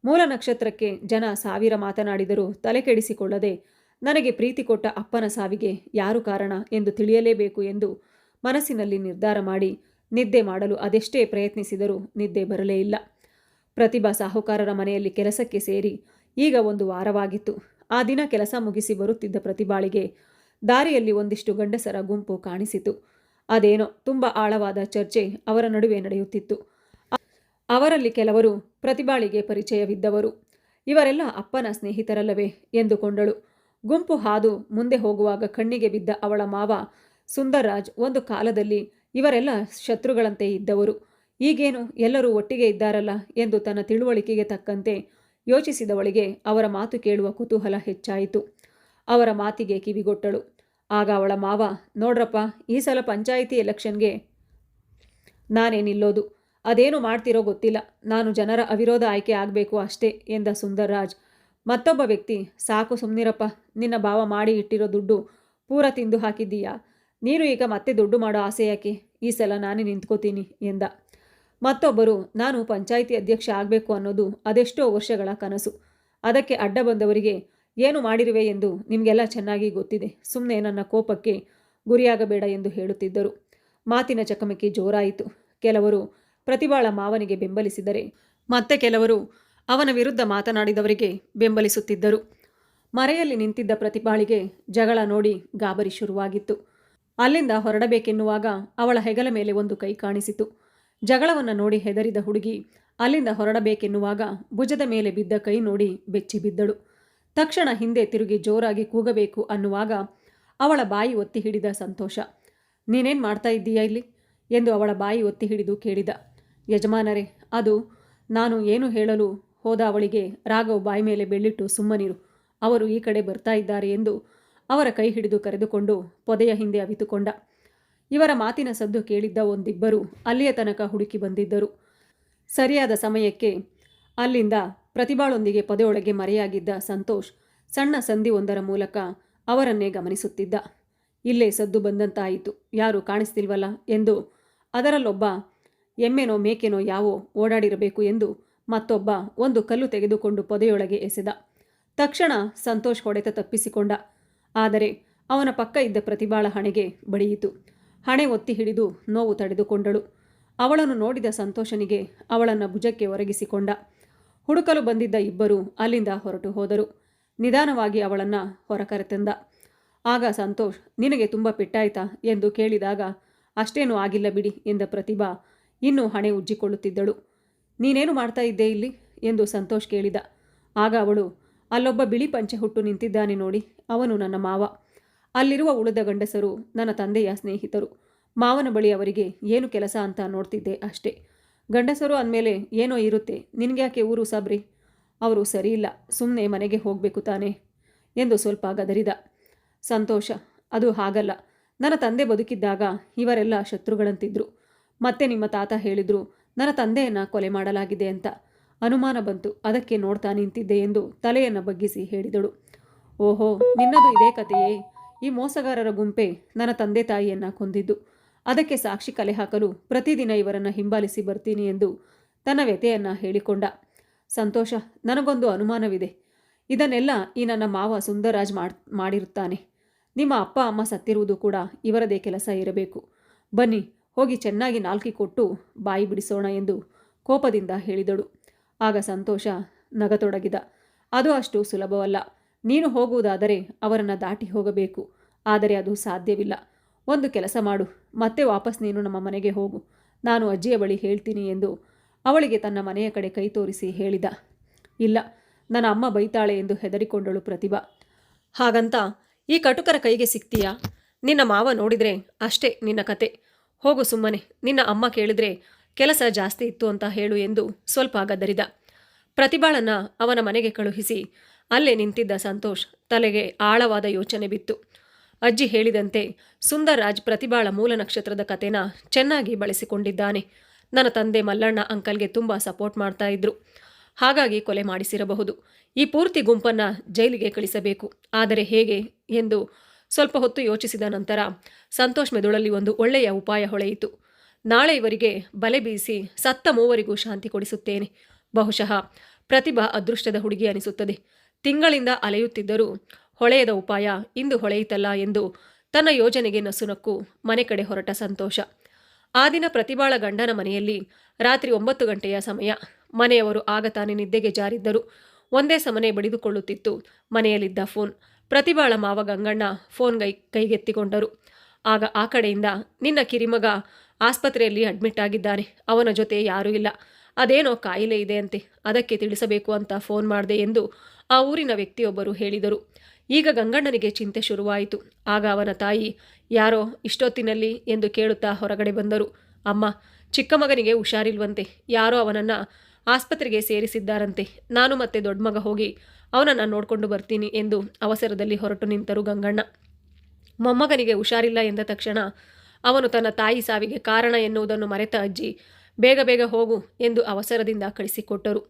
ಮೂಲ ನಕ್ಷತ್ರಕ್ಕೆ ಜನ 1000 ಮಾತನಾಡಿದರೂ ತಲೆ ಕೆಡಿಸಿಕೊಳ್ಳದೆ ನನಗೆ ಪ್ರೀತಿ ಕೊಟ್ಟ ಅಪ್ಪನ ಸಾವಿಗೆ ಯಾರು ಕಾರಣ ಎಂದು ತಿಳಿಯಲೇಬೇಕು ಎಂದು ಮನಸ್ಸಿನಲ್ಲಿ ನಿರ್ಧಾರ ಮಾಡಿ ನಿದ್ದೆ ಮಾಡಲು ಅದೆಷ್ಟೇ ಪ್ರಯತ್ನಿಸಿದರೂ ನಿದ್ದೆ ಬರಲೇ ಇಲ್ಲ. ಪ್ರತಿಭಾ ಸಾಹುಕಾರರ ಮನೆಯಲ್ಲಿ ಕೆಲಸಕ್ಕೆ ಸೇರಿ ಈಗ 1 ವಾರವಾಗಿತ್ತು. ಆ ದಿನ ಕೆಲಸ ಮುಗಿಸಿ ಬರುತ್ತಿದ್ದ ಪ್ರತಿಭಾಳಿಗೆ ದಾರಿಯಲ್ಲಿ ಒಂದಿಷ್ಟು ಗಂಡಸರ ಗುಂಪು ಕಾಣಿಸಿತು. ಅದೇನೋ ತುಂಬ ಆಳವಾದ ಚರ್ಚೆ ಅವರ ನಡುವೆ ನಡೆಯುತ್ತಿತ್ತು. ಅವರಲ್ಲಿ ಕೆಲವರು ಪ್ರತಿಭಾಳಿಗೆ ಪರಿಚಯವಿದ್ದವರು. ಇವರೆಲ್ಲ ಅಪ್ಪನ ಸ್ನೇಹಿತರಲ್ಲವೇ ಎಂದುಕೊಂಡಳು. ಗುಂಪು ಹಾದು ಮುಂದೆ ಹೋಗುವಾಗ ಕಣ್ಣಿಗೆ ಬಿದ್ದ ಅವಳ ಮಾವ ಸುಂದರ್ರಾಜ್ ಒಂದು ಕಾಲದಲ್ಲಿ ಇವರೆಲ್ಲ ಶತ್ರುಗಳಂತೆ ಇದ್ದವರು. ಈಗೇನು ಎಲ್ಲರೂ ಒಟ್ಟಿಗೆ ಇದ್ದಾರಲ್ಲ ಎಂದು ತನ್ನ ತಿಳುವಳಿಕೆಗೆ ತಕ್ಕಂತೆ ಯೋಚಿಸಿದವಳಿಗೆ ಅವರ ಮಾತು ಕೇಳುವ ಕುತೂಹಲ ಹೆಚ್ಚಾಯಿತು. ಅವರ ಮಾತಿಗೆ ಕಿವಿಗೊಟ್ಟಳು. ಆಗ ಅವಳ ಮಾವ, ನೋಡ್ರಪ್ಪ, ಈ ಸಲ ಪಂಚಾಯಿತಿ ಎಲೆಕ್ಷನ್ಗೆ ನಾನೇ ನಿಲ್ಲೋದು. ಅದೇನು ಮಾಡ್ತಿರೋ ಗೊತ್ತಿಲ್ಲ, ನಾನು ಜನರ ಅವಿರೋಧ ಆಯ್ಕೆ ಆಗಬೇಕು ಅಷ್ಟೇ ಎಂದ ಸುಂದರ್ರಾಜ್. ಮತ್ತೊಬ್ಬ ವ್ಯಕ್ತಿ, ಸಾಕು ಸುಮ್ಮನಿರಪ್ಪ, ನಿನ್ನ ಭಾವ ಮಾಡಿ ಇಟ್ಟಿರೋ ದುಡ್ಡು ಪೂರ ತಿಂದು ಹಾಕಿದ್ದೀಯಾ? ನೀನು ಈಗ ಮತ್ತೆ ದುಡ್ಡು ಮಾಡೋ ಆಸೆ ಯಾಕೆ? ಈ ಸಲ ನಾನೇ ನಿಂತ್ಕೋತೀನಿ ಎಂದ. ಮತ್ತೊಬ್ಬರು, ನಾನು ಪಂಚಾಯಿತಿ ಅಧ್ಯಕ್ಷ ಆಗಬೇಕು ಅನ್ನೋದು ಅದೆಷ್ಟೋ ವರ್ಷಗಳ ಕನಸು. ಅದಕ್ಕೆ ಅಡ್ಡ ಬಂದವರಿಗೆ ಏನು ಮಾಡಿರುವೆ ಎಂದು ನಿಮಗೆಲ್ಲ ಚೆನ್ನಾಗಿ ಗೊತ್ತಿದೆ. ಸುಮ್ಮನೆ ನನ್ನ ಕೋಪಕ್ಕೆ ಗುರಿಯಾಗಬೇಡ ಎಂದು ಹೇಳುತ್ತಿದ್ದರು. ಮಾತಿನ ಚಕಮಕಿ ಜೋರಾಯಿತು. ಕೆಲವರು ಪ್ರತಿಭಾಳ ಮಾವನಿಗೆ ಬೆಂಬಲಿಸಿದರೆ ಮತ್ತೆ ಕೆಲವರು ಅವನ ವಿರುದ್ಧ ಮಾತನಾಡಿದವರಿಗೆ ಬೆಂಬಲಿಸುತ್ತಿದ್ದರು. ಮರೆಯಲ್ಲಿ ನಿಂತಿದ್ದ ಪ್ರತಿಭಾಳಿಗೆ ಜಗಳ ನೋಡಿ ಗಾಬರಿ ಶುರುವಾಗಿತ್ತು. ಅಲ್ಲಿಂದ ಹೊರಡಬೇಕೆನ್ನುವಾಗ ಅವಳ ಹೆಗಲ ಮೇಲೆ ಒಂದು ಕೈ ಕಾಣಿಸಿತು. ಜಗಳವನ್ನು ನೋಡಿ ಹೆದರಿದ ಹುಡುಗಿ ಅಲ್ಲಿಂದ ಹೊರಡಬೇಕೆನ್ನುವಾಗ ಭುಜದ ಮೇಲೆ ಬಿದ್ದ ಕೈ ನೋಡಿ ಬೆಚ್ಚಿ ಬಿದ್ದಳು. ತಕ್ಷಣ ಹಿಂದೆ ತಿರುಗಿ ಜೋರಾಗಿ ಕೂಗಬೇಕು ಅನ್ನುವಾಗ ಅವಳ ಬಾಯಿ ಒತ್ತಿ ಹಿಡಿದ ಸಂತೋಷ. ನೀನೇನು ಮಾಡ್ತಾ ಇದ್ದೀಯಾ ಇಲ್ಲಿ ಎಂದು ಅವಳ ಬಾಯಿ ಒತ್ತಿ ಹಿಡಿದು ಕೇಳಿದ. ಯಜಮಾನರೇ, ಅದು ನಾನು ಏನು ಹೇಳಲು ಹೋದ ಅವಳಿಗೆ ರಾಘವ್ ಬಾಯಿ ಮೇಲೆ ಬೆಳ್ಳಿಟ್ಟು ಸುಮ್ಮನಿರು, ಅವರು ಈ ಕಡೆ ಬರ್ತಾ ಇದ್ದಾರೆ ಎಂದು ಅವರ ಕೈ ಹಿಡಿದು ಕರೆದುಕೊಂಡು ಪೊದೆಯ ಹಿಂದೆ ಅವಿತುಕೊಂಡ. ಇವರ ಮಾತಿನ ಸದ್ದು ಕೇಳಿದ್ದ ಒಂದಿಬ್ಬರು ಅಲ್ಲಿಯ ತನಕ ಹುಡುಕಿ ಬಂದಿದ್ದರು. ಸರಿಯಾದ ಸಮಯಕ್ಕೆ ಅಲ್ಲಿಂದ ಪ್ರತಿಭಾಳೊಂದಿಗೆ ಪೊದೆಯೊಳಗೆ ಮರೆಯಾಗಿದ್ದ ಸಂತೋಷ್ ಸಣ್ಣ ಸಂಧಿ ಒಂದರ ಮೂಲಕ ಅವರನ್ನೇ ಗಮನಿಸುತ್ತಿದ್ದ. ಇಲ್ಲೇ ಸದ್ದು ಬಂದಂತಾಯಿತು, ಯಾರು ಕಾಣಿಸ್ತಿಲ್ವಲ್ಲ ಎಂದು ಅದರಲ್ಲೊಬ್ಬ ಎಮ್ಮೆನೋ ಮೇಕೆನೋ ಯಾವೋ ಓಡಾಡಿರಬೇಕು ಎಂದು ಮತ್ತೊಬ್ಬ ಒಂದು ಕಲ್ಲು ತೆಗೆದುಕೊಂಡು ಪೊದೆಯೊಳಗೆ ಎಸೆದ. ತಕ್ಷಣ ಸಂತೋಷ್ ಹೊಡೆತ ತಪ್ಪಿಸಿಕೊಂಡ. ಆದರೆ ಅವನ ಪಕ್ಕ ಇದ್ದ ಪ್ರತಿಭಾಳ ಹಣೆಗೆ ಬಡಿಯಿತು. ಹಣೆ ಒತ್ತಿ ಹಿಡಿದು ನೋವು ತಡೆದುಕೊಂಡಳು. ಅವಳನ್ನು ನೋಡಿದ ಸಂತೋಷನಿಗೆ ಅವಳನ್ನು ಭುಜಕ್ಕೆ ಒರಗಿಸಿಕೊಂಡ. ಹುಡುಕಲು ಬಂದಿದ್ದ ಇಬ್ಬರು ಅಲ್ಲಿಂದ ಹೊರಟು ಹೋದರು. ನಿಧಾನವಾಗಿ ಅವಳನ್ನು ಹೊರಕರೆತಂದ. ಆಗ ಸಂತೋಷ್, ನಿನಗೆ ತುಂಬ ಪೆಟ್ಟಾಯ್ತಾ ಎಂದು ಕೇಳಿದಾಗ, ಅಷ್ಟೇನೂ ಆಗಿಲ್ಲ ಬಿಡಿ ಎಂದ ಪ್ರತಿಭಾ ಇನ್ನೂ ಹಣೆ ಉಜ್ಜಿಕೊಳ್ಳುತ್ತಿದ್ದಳು. ನೀನೇನು ಮಾಡ್ತಾ ಇದ್ದೆ ಇಲ್ಲಿ ಎಂದು ಸಂತೋಷ್ ಕೇಳಿದ. ಆಗ ಅವಳು, ಅಲ್ಲೊಬ್ಬ ಬಿಳಿ ಪಂಚೆ ಹುಟ್ಟು ನಿಂತಿದ್ದಾನೆ ನೋಡಿ, ಅವನು ನನ್ನ ಮಾವ. ಅಲ್ಲಿರುವ ಉಳಿದ ಗಂಡಸರು ನನ್ನ ತಂದೆಯ ಸ್ನೇಹಿತರು. ಮಾವನ ಬಳಿ ಅವರಿಗೆ ಏನು ಕೆಲಸ ಅಂತ ನೋಡ್ತಿದ್ದೆ ಅಷ್ಟೇ. ಗಂಡಸರು ಅಂದಮೇಲೆ ಏನೋ ಇರುತ್ತೆ, ನಿನಗ್ಯಾಕೆ ಊರು ಸಾಬ್ರಿ? ಅವರು ಸರಿಯಿಲ್ಲ, ಸುಮ್ಮನೆ ಮನೆಗೆ ಹೋಗಬೇಕು ತಾನೆ ಎಂದು ಸ್ವಲ್ಪ ಗದರಿದ. ಸಂತೋಷ, ಅದು ಹಾಗಲ್ಲ. ನನ್ನ ತಂದೆ ಬದುಕಿದ್ದಾಗ ಇವರೆಲ್ಲ ಶತ್ರುಗಳಂತಿದ್ರು. ಮತ್ತೆ ನಿಮ್ಮ ತಾತ ಹೇಳಿದ್ರು ನನ್ನ ತಂದೆಯನ್ನು ಕೊಲೆ ಮಾಡಲಾಗಿದೆ ಅಂತ. ಅನುಮಾನ ಬಂತು, ಅದಕ್ಕೆ ನೋಡ್ತಾ ನಿಂತಿದ್ದೆ ಎಂದು ತಲೆಯನ್ನು ಬಗ್ಗಿಸಿ ಹೇಳಿದಳು. ಓಹೋ, ನಿನ್ನದು ಇದೇ ಕಥೆಯೇ? ಈ ಮೋಸಗಾರರ ಗುಂಪೆ ನನ್ನ ತಂದೆ ತಾಯಿಯನ್ನು ಕೊಂದಿದ್ದು. ಅದಕ್ಕೆ ಸಾಕ್ಷಿ ಕಲೆ ಹಾಕಲು ಪ್ರತಿದಿನ ಇವರನ್ನು ಹಿಂಬಾಲಿಸಿ ಬರ್ತೀನಿ ಎಂದು ತನ್ನ ವ್ಯಥೆಯನ್ನು ಹೇಳಿಕೊಂಡ. ಸಂತೋಷ, ನನಗೊಂದು ಅನುಮಾನವಿದೆ. ಇದನ್ನೆಲ್ಲ ಈ ನನ್ನ ಮಾವ ಸುಂದರರಾಜ್ ಮಾಡಿರುತ್ತಾನೆ. ನಿಮ್ಮ ಅಪ್ಪ ಅಮ್ಮ ಸತ್ತಿರುವುದು ಕೂಡ ಇವರದೇ ಕೆಲಸ ಇರಬೇಕು. ಬನ್ನಿ ಹೋಗಿ ಚೆನ್ನಾಗಿ ನಾಲ್ಕಿ ಕೊಟ್ಟು ಬಾಯಿ ಬಿಡಿಸೋಣ ಎಂದು ಕೋಪದಿಂದ ಹೇಳಿದಳು. ಆಗ ಸಂತೋಷ ನಗತೊಡಗಿದ. ಅದು ಅಷ್ಟು ಸುಲಭವಲ್ಲ. ನೀನು ಹೋಗುವುದಾದರೆ ಅವರನ್ನು ದಾಟಿ ಹೋಗಬೇಕು. ಆದರೆ ಅದು ಸಾಧ್ಯವಿಲ್ಲ. ಒಂದು ಕೆಲಸ ಮಾಡು, ಮತ್ತೆ ವಾಪಸ್ ನೀನು ನಮ್ಮ ಮನೆಗೆ ಹೋಗು. ನಾನು ಅಜ್ಜಿಯ ಬಳಿ ಹೇಳ್ತೀನಿ ಎಂದು ಅವಳಿಗೆ ತನ್ನ ಮನೆಯ ಕಡೆ ಕೈ ತೋರಿಸಿ ಹೇಳಿದ. ಇಲ್ಲ, ನನ್ನ ಅಮ್ಮ ಬೈತಾಳೆ ಎಂದು ಹೆದರಿಕೊಂಡಳು ಪ್ರತಿಭಾ. ಹಾಗಂತ ಈ ಕಟುಕರ ಕೈಗೆ ಸಿಗ್ತೀಯಾ? ನಿನ್ನ ಮಾವ ನೋಡಿದರೆ ಅಷ್ಟೇ ನಿನ್ನ ಕತೆ. ಹೋಗು ಸುಮ್ಮನೆ. ನಿನ್ನ ಅಮ್ಮ ಕೇಳಿದ್ರೆ ಕೆಲಸ ಜಾಸ್ತಿ ಇತ್ತು ಅಂತ ಹೇಳು ಎಂದು ಸ್ವಲ್ಪ ಗದರಿದ. ಪ್ರತಿಭಾಳನ್ನು ಅವನ ಮನೆಗೆ ಕಳುಹಿಸಿ ಅಲ್ಲೇ ನಿಂತಿದ್ದ ಸಂತೋಷ್ ತಲೆಗೆ ಆಳವಾದ ಯೋಚನೆ ಬಿತ್ತು. ಅಜ್ಜಿ ಹೇಳಿದಂತೆ ಸುಂದರ್ರಾಜ್ ಪ್ರತಿಭಾಳ ಮೂಲ ನಕ್ಷತ್ರದ ಕತೆನ ಚೆನ್ನಾಗಿ ಬಳಸಿಕೊಂಡಿದ್ದಾನೆ. ನನ್ನ ತಂದೆ ಮಲ್ಲಣ್ಣ ಅಂಕಲ್ಗೆ ತುಂಬ ಸಪೋರ್ಟ್ ಮಾಡ್ತಾ ಇದ್ರು. ಹಾಗಾಗಿ ಕೊಲೆ ಮಾಡಿಸಿರಬಹುದು. ಈ ಪೂರ್ತಿ ಗುಂಪನ್ನು ಜೈಲಿಗೆ ಕಳಿಸಬೇಕು. ಆದರೆ ಹೇಗೆ ಎಂದು ಸ್ವಲ್ಪ ಹೊತ್ತು ಯೋಚಿಸಿದ ನಂತರ ಸಂತೋಷ್ ಮೆದುಳಲ್ಲಿ ಒಂದು ಒಳ್ಳೆಯ ಉಪಾಯ ಹೊಳೆಯಿತು. ನಾಳೆ ಇವರಿಗೆ ಬಲೆ ಬೀಸಿ ಸತ್ತ ಮೂವರಿಗೂ ಶಾಂತಿ ಕೊಡಿಸುತ್ತೇನೆ. ಬಹುಶಃ ಪ್ರತಿಭಾ ಅದೃಷ್ಟದ ಹುಡುಗಿ ಅನಿಸುತ್ತದೆ. ತಿಂಗಳಿಂದ ಅಲೆಯುತ್ತಿದ್ದರೂ ಹೊಳೆಯದ ಉಪಾಯ ಇಂದು ಹೊಳೆಯಿತಲ್ಲ ಎಂದು ತನ್ನ ಯೋಜನೆಗೆ ನಸುನಕ್ಕು ಮನೆ ಕಡೆ ಹೊರಟ ಸಂತೋಷ. ಆ ದಿನ ಪ್ರತಿಭಾಳ ಗಂಡನ ಮನೆಯಲ್ಲಿ ರಾತ್ರಿ 9 ಗಂಟೆಯ ಸಮಯ. ಮನೆಯವರು ಆಗ ತಾನೇ ನಿದ್ದೆಗೆ ಜಾರಿದ್ದರು. ಒಂದೇ ಸಮನೆ ಬಡಿದುಕೊಳ್ಳುತ್ತಿತ್ತು ಮನೆಯಲ್ಲಿದ್ದ ಫೋನ್. ಪ್ರತಿಭಾಳ ಮಾವ ಗಂಗಣ್ಣ ಫೋನ್ ಕೈಗೆತ್ತಿಕೊಂಡರು. ಆಗ ಆ ಕಡೆಯಿಂದ, ನಿನ್ನ ಕಿರಿಮಗ ಆಸ್ಪತ್ರೆಯಲ್ಲಿ ಅಡ್ಮಿಟ್ ಆಗಿದ್ದಾನೆ. ಅವನ ಜೊತೆ ಯಾರೂ ಇಲ್ಲ. ಅದೇನೋ ಕಾಯಿಲೆ ಇದೆ ಅಂತೆ, ಅದಕ್ಕೆ ತಿಳಿಸಬೇಕು ಅಂತ ಫೋನ್ ಮಾಡಿದೆ ಎಂದು ಆ ಊರಿನ ವ್ಯಕ್ತಿಯೊಬ್ಬರು ಹೇಳಿದರು. ಈಗ ಗಂಗಣ್ಣನಿಗೆ ಚಿಂತೆ ಶುರುವಾಯಿತು. ಆಗ ಅವನ ತಾಯಿ, ಯಾರೋ ಇಷ್ಟೊತ್ತಿನಲ್ಲಿ ಎಂದು ಕೇಳುತ್ತಾ ಹೊರಗಡೆ ಬಂದರು. ಅಮ್ಮ, ಚಿಕ್ಕ ಮಗನಿಗೆ ಹುಷಾರಿಲ್ವಂತೆ, ಯಾರೋ ಅವನನ್ನು ಆಸ್ಪತ್ರೆಗೆ ಸೇರಿಸಿದ್ದಾರಂತೆ. ನಾನು ಮತ್ತೆ ದೊಡ್ಡ ಮಗ ಹೋಗಿ ಅವನನ್ನು ನೋಡಿಕೊಂಡು ಬರ್ತೀನಿ ಎಂದು ಅವಸರದಲ್ಲಿ ಹೊರಟು ನಿಂತರು ಗಂಗಣ್ಣ. ಮೊಮ್ಮಗನಿಗೆ ಹುಷಾರಿಲ್ಲ ಎಂದ ತಕ್ಷಣ ಅವನು ತನ್ನ ತಾಯಿ ಸಾವಿಗೆ ಕಾರಣ ಎನ್ನುವುದನ್ನು ಮರೆತ ಅಜ್ಜಿ, ಬೇಗ ಬೇಗ ಹೋಗು ಎಂದು ಅವಸರದಿಂದ ಕಳಿಸಿಕೊಟ್ಟರು.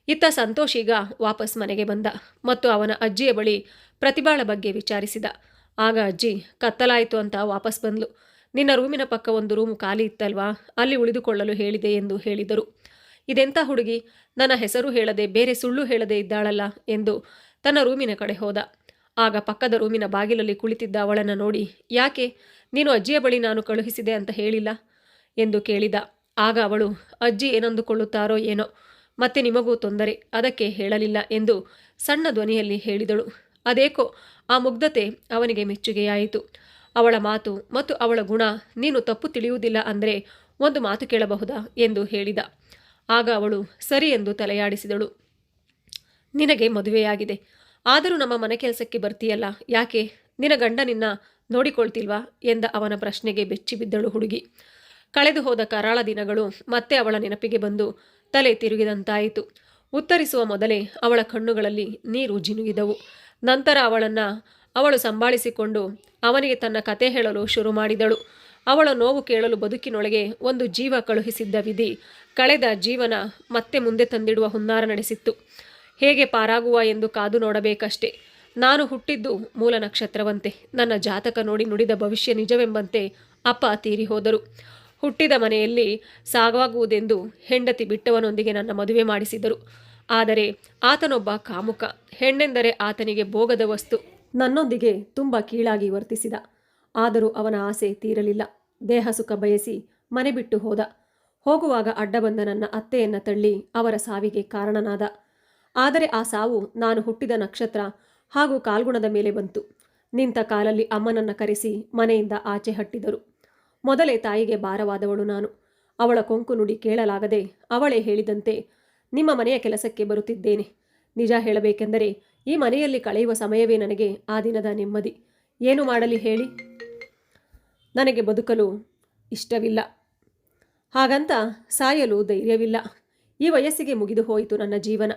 ಇತ್ತ ಸಂತೋಷ್ ಈಗ ವಾಪಸ್ ಮನೆಗೆ ಬಂದ ಮತ್ತು ಅವನ ಅಜ್ಜಿಯ ಬಳಿ ಪ್ರತಿಭಾಳ ಬಗ್ಗೆ ವಿಚಾರಿಸಿದ. ಆಗ ಅಜ್ಜಿ ಕತ್ತಲಾಯಿತು ಅಂತ ವಾಪಸ್ ಬಂದ್ಲು. ನಿನ್ನ ರೂಮಿನ ಪಕ್ಕ ಒಂದು ರೂಮು ಖಾಲಿ ಇತ್ತಲ್ವಾ, ಅಲ್ಲಿ ಉಳಿದುಕೊಳ್ಳಲು ಹೇಳಿದೆ ಎಂದು ಹೇಳಿದರು. ಇದೆಂಥ ಹುಡುಗಿ, ನನ್ನ ಹೆಸರು ಹೇಳದೆ ಬೇರೆ ಸುಳ್ಳು ಹೇಳದೆ ಇದ್ದಾಳಲ್ಲ ಎಂದು ತನ್ನ ರೂಮಿನ ಕಡೆ ಹೋದ. ಆಗ ಪಕ್ಕದ ರೂಮಿನ ಬಾಗಿಲಲ್ಲಿ ಕುಳಿತಿದ್ದ ಅವಳನ್ನು ನೋಡಿ, ಯಾಕೆ ನೀನು ಅಜ್ಜಿಯ ಬಳಿ ನಾನು ಕಳುಹಿಸಿದೆ ಅಂತ ಹೇಳಿಲ್ಲ ಎಂದು ಕೇಳಿದ. ಆಗ ಅವಳು, ಅಜ್ಜಿ ಏನಂದುಕೊಳ್ಳುತ್ತಾರೋ ಏನೋ, ಮತ್ತೆ ನಿಮಗೂ ತೊಂದರೆ, ಅದಕ್ಕೆ ಹೇಳಲಿಲ್ಲ ಎಂದು ಸಣ್ಣ ಧ್ವನಿಯಲ್ಲಿ ಹೇಳಿದಳು. ಅದೇಕೋ ಆ ಮುಗ್ಧತೆ ಅವನಿಗೆ ಮೆಚ್ಚುಗೆಯಾಯಿತು. ಅವಳ ಮಾತು ಮತ್ತು ಅವಳ ಗುಣ, ನೀನು ತಪ್ಪು ತಿಳಿಯುವುದಿಲ್ಲ ಅಂದರೆ ಒಂದು ಮಾತು ಕೇಳಬಹುದಾ ಎಂದು ಹೇಳಿದ. ಆಗ ಅವಳು ಸರಿ ಎಂದು ತಲೆಯಾಡಿಸಿದಳು. ನಿನಗೆ ಮದುವೆಯಾಗಿದೆ, ಆದರೂ ನಮ್ಮ ಮನೆ ಕೆಲಸಕ್ಕೆ ಬರ್ತೀಯಲ್ಲ, ಯಾಕೆ ನಿನ್ನ ಗಂಡ ನಿನ್ನ ನೋಡಿಕೊಳ್ತಿಲ್ವಾ ಎಂದ ಅವನ ಪ್ರಶ್ನೆಗೆ ಬೆಚ್ಚಿಬಿದ್ದಳು ಹುಡುಗಿ. ಕಳೆದು ಹೋದ ಕರಾಳ ದಿನಗಳು ಮತ್ತೆ ಅವಳ ನೆನಪಿಗೆ ಬಂದು ತಲೆ ತಿರುಗಿದಂತಾಯಿತು. ಉತ್ತರಿಸುವ ಮೊದಲೇ ಅವಳ ಕಣ್ಣುಗಳಲ್ಲಿ ನೀರು ಜಿನುಗಿದವು. ನಂತರ ಅವಳು ಸಂಭಾಳಿಸಿಕೊಂಡು ಅವನಿಗೆ ತನ್ನ ಕತೆ ಹೇಳಲು ಶುರು ಮಾಡಿದಳು. ಅವಳ ನೋವು ಕೇಳಲು ಬದುಕಿನೊಳಗೆ ಒಂದು ಜೀವ ಕಳುಹಿಸಿದ್ದ ವಿಧಿ ಕಳೆದ ಜೀವನ ಮತ್ತೆ ಮುಂದೆ ತಂದಿಡುವ ಹುನ್ನಾರ ನಡೆಸಿತ್ತು. ಹೇಗೆ ಪಾರಾಗುವ ಎಂದು ಕಾದು ನೋಡಬೇಕಷ್ಟೆ. ನಾನು ಹುಟ್ಟಿದ್ದು ಮೂಲ ನಕ್ಷತ್ರವಂತೆ. ನನ್ನ ಜಾತಕ ನೋಡಿ ನುಡಿದ ಭವಿಷ್ಯ ನಿಜವೆಂಬಂತೆ ಅಪ್ಪ ತೀರಿ ಹೋದರು. ಹುಟ್ಟಿದ ಮನೆಯಲ್ಲಿ ಸಾಗವಾಗುವುದೆಂದು ಹೆಂಡತಿ ಬಿಟ್ಟವನೊಂದಿಗೆ ನನ್ನ ಮದುವೆ ಮಾಡಿಸಿದರು. ಆದರೆ ಆತನೊಬ್ಬ ಕಾಮುಕ. ಹೆಣ್ಣೆಂದರೆ ಆತನಿಗೆ ಭೋಗದ ವಸ್ತು. ನನ್ನೊಂದಿಗೆ ತುಂಬ ಕೀಳಾಗಿ ವರ್ತಿಸಿದ. ಆದರೂ ಅವನ ಆಸೆ ತೀರಲಿಲ್ಲ. ದೇಹ ಸುಖ ಬಯಸಿ ಮನೆ ಬಿಟ್ಟು ಹೋದ. ಹೋಗುವಾಗ ಅಡ್ಡ ಬಂದ ನನ್ನ ಅತ್ತೆಯನ್ನು ತಳ್ಳಿ ಅವರ ಸಾವಿಗೆ ಕಾರಣನಾದ. ಆದರೆ ಆ ಸಾವು ನಾನು ಹುಟ್ಟಿದ ನಕ್ಷತ್ರ ಹಾಗೂ ಕಾಲ್ಗುಣದ ಮೇಲೆ ಬಂತು. ನಿಂತ ಕಾಲಲ್ಲಿ ಅಮ್ಮನನ್ನು ಕರೆಸಿ ಮನೆಯಿಂದ ಆಚೆ ಹಟ್ಟಿದರು. ಮೊದಲೇ ತಾಯಿಗೆ ಭಾರವಾದವಳು ನಾನು. ಅವಳ ಕೊಂಕು ನುಡಿ ಕೇಳಲಾಗದೆ ಅವಳೇ ಹೇಳಿದಂತೆ ನಿಮ್ಮ ಮನೆಯ ಕೆಲಸಕ್ಕೆ ಬರುತ್ತಿದ್ದೇನೆ. ನಿಜ ಹೇಳಬೇಕೆಂದರೆ ಈ ಮನೆಯಲ್ಲಿ ಕಳೆಯುವ ಸಮಯವೇ ನನಗೆ ಆ ದಿನದ ನೆಮ್ಮದಿ. ಏನು ಮಾಡಲಿ ಹೇಳಿ? ನನಗೆ ಬದುಕಲು ಇಷ್ಟವಿಲ್ಲ, ಹಾಗಂತ ಸಾಯಲು ಧೈರ್ಯವಿಲ್ಲ. ಈ ವಯಸ್ಸಿಗೆ ಮುಗಿದು ಹೋಯಿತು ನನ್ನ ಜೀವನ.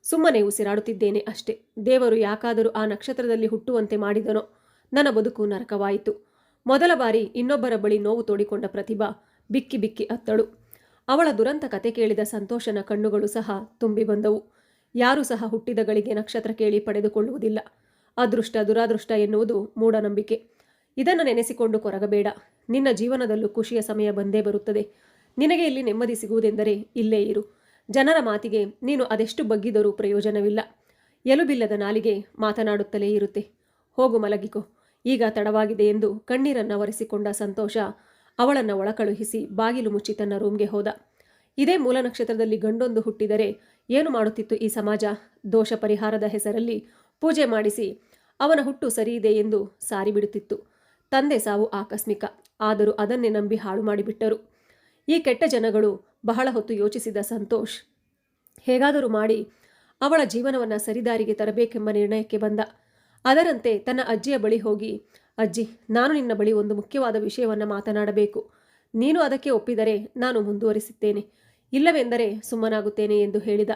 ಸುಮ್ಮನೆ ಉಸಿರಾಡುತ್ತಿದ್ದೇನೆ ಅಷ್ಟೆ. ದೇವರು ಯಾಕಾದರೂ ಆ ನಕ್ಷತ್ರದಲ್ಲಿ ಹುಟ್ಟುವಂತೆ ಮಾಡಿದನೋ ನನ್ನ ಬದುಕು ನರಕವಾಯಿತು. ಮೊದಲ ಬಾರಿ ಇನ್ನೊಬ್ಬರ ಬಳಿ ನೋವು ತೋಡಿಕೊಂಡ ಪ್ರತಿಭಾ ಬಿಕ್ಕಿ ಬಿಕ್ಕಿ ಅತ್ತಳು. ಅವಳ ದುರಂತ ಕತೆ ಕೇಳಿದ ಸಂತೋಷನ ಕಣ್ಣುಗಳು ಸಹ ತುಂಬಿ ಬಂದವು. ಯಾರೂ ಸಹ ಹುಟ್ಟಿದ ಗಳಿಗೆ ನಕ್ಷತ್ರ ಕೇಳಿ ಪಡೆದುಕೊಳ್ಳುವುದಿಲ್ಲ. ಅದೃಷ್ಟ ದುರಾದೃಷ್ಟ ಎನ್ನುವುದು ಮೂಢನಂಬಿಕೆ. ಇದನ್ನು ನೆನೆಸಿಕೊಂಡು ಕೊರಗಬೇಡ. ನಿನ್ನ ಜೀವನದಲ್ಲೂ ಖುಷಿಯ ಸಮಯ ಬಂದೇ ಬರುತ್ತದೆ. ನಿನಗೆ ಇಲ್ಲಿ ನೆಮ್ಮದಿ ಸಿಗುವುದೆಂದರೆ ಇಲ್ಲೇ ಇರು. ಜನರ ಮಾತಿಗೆ ನೀನು ಅದೆಷ್ಟು ಬಗ್ಗಿದರೂ ಪ್ರಯೋಜನವಿಲ್ಲ. ಎಲುಬಿಲ್ಲದ ನಾಲಿಗೆ ಮಾತನಾಡುತ್ತಲೇ ಇರುತ್ತೆ. ಹೋಗು ಮಲಗಿಕೊ, ಈಗ ತಡವಾಗಿದೆ ಎಂದು ಕಣ್ಣೀರನ್ನು ಒರೆಸಿಕೊಂಡ ಸಂತೋಷ ಅವಳನ್ನು ಒಳಕಳುಹಿಸಿ ಬಾಗಿಲು ಮುಚ್ಚಿ ತನ್ನ ರೂಮ್ಗೆ ಹೋದ. ಇದೇ ಮೂಲ ನಕ್ಷತ್ರದಲ್ಲಿ ಗಂಡೊಂದು ಹುಟ್ಟಿದರೆ ಏನು ಮಾಡುತ್ತಿತ್ತು ಈ ಸಮಾಜ? ದೋಷ ಪರಿಹಾರದ ಹೆಸರಲ್ಲಿ ಪೂಜೆ ಮಾಡಿಸಿ ಅವನ ಹುಟ್ಟು ಸರಿಯಿದೆ ಎಂದು ಸಾರಿಬಿಡುತ್ತಿತ್ತು. ತಂದೆ ಸಾವು ಆಕಸ್ಮಿಕ, ಆದರೂ ಅದನ್ನೇ ನಂಬಿ ಹಾಳು ಮಾಡಿಬಿಟ್ಟರು. ಈ ಕೆಟ್ಟ ಜನಗಳು ಬಹಳ ಹೊತ್ತು ಯೋಚಿಸಿದ ಸಂತೋಷ್ ಹೇಗಾದರೂ ಮಾಡಿ ಅವಳ ಜೀವನವನ್ನು ಸರಿದಾರಿಗೆ ತರಬೇಕೆಂಬ ನಿರ್ಣಯಕ್ಕೆ ಬಂದ. ಅದರಂತೆ ತನ್ನ ಅಜ್ಜಿಯ ಬಳಿ ಹೋಗಿ, ಅಜ್ಜಿ, ನಾನು ನಿನ್ನ ಬಳಿ ಒಂದು ಮುಖ್ಯವಾದ ವಿಷಯವನ್ನು ಮಾತನಾಡಬೇಕು. ನೀನು ಅದಕ್ಕೆ ಒಪ್ಪಿದರೆ ನಾನು ಮುಂದುವರಿಸುತ್ತೇನೆ, ಇಲ್ಲವೆಂದರೆ ಸುಮ್ಮನಾಗುತ್ತೇನೆ ಎಂದು ಹೇಳಿದ.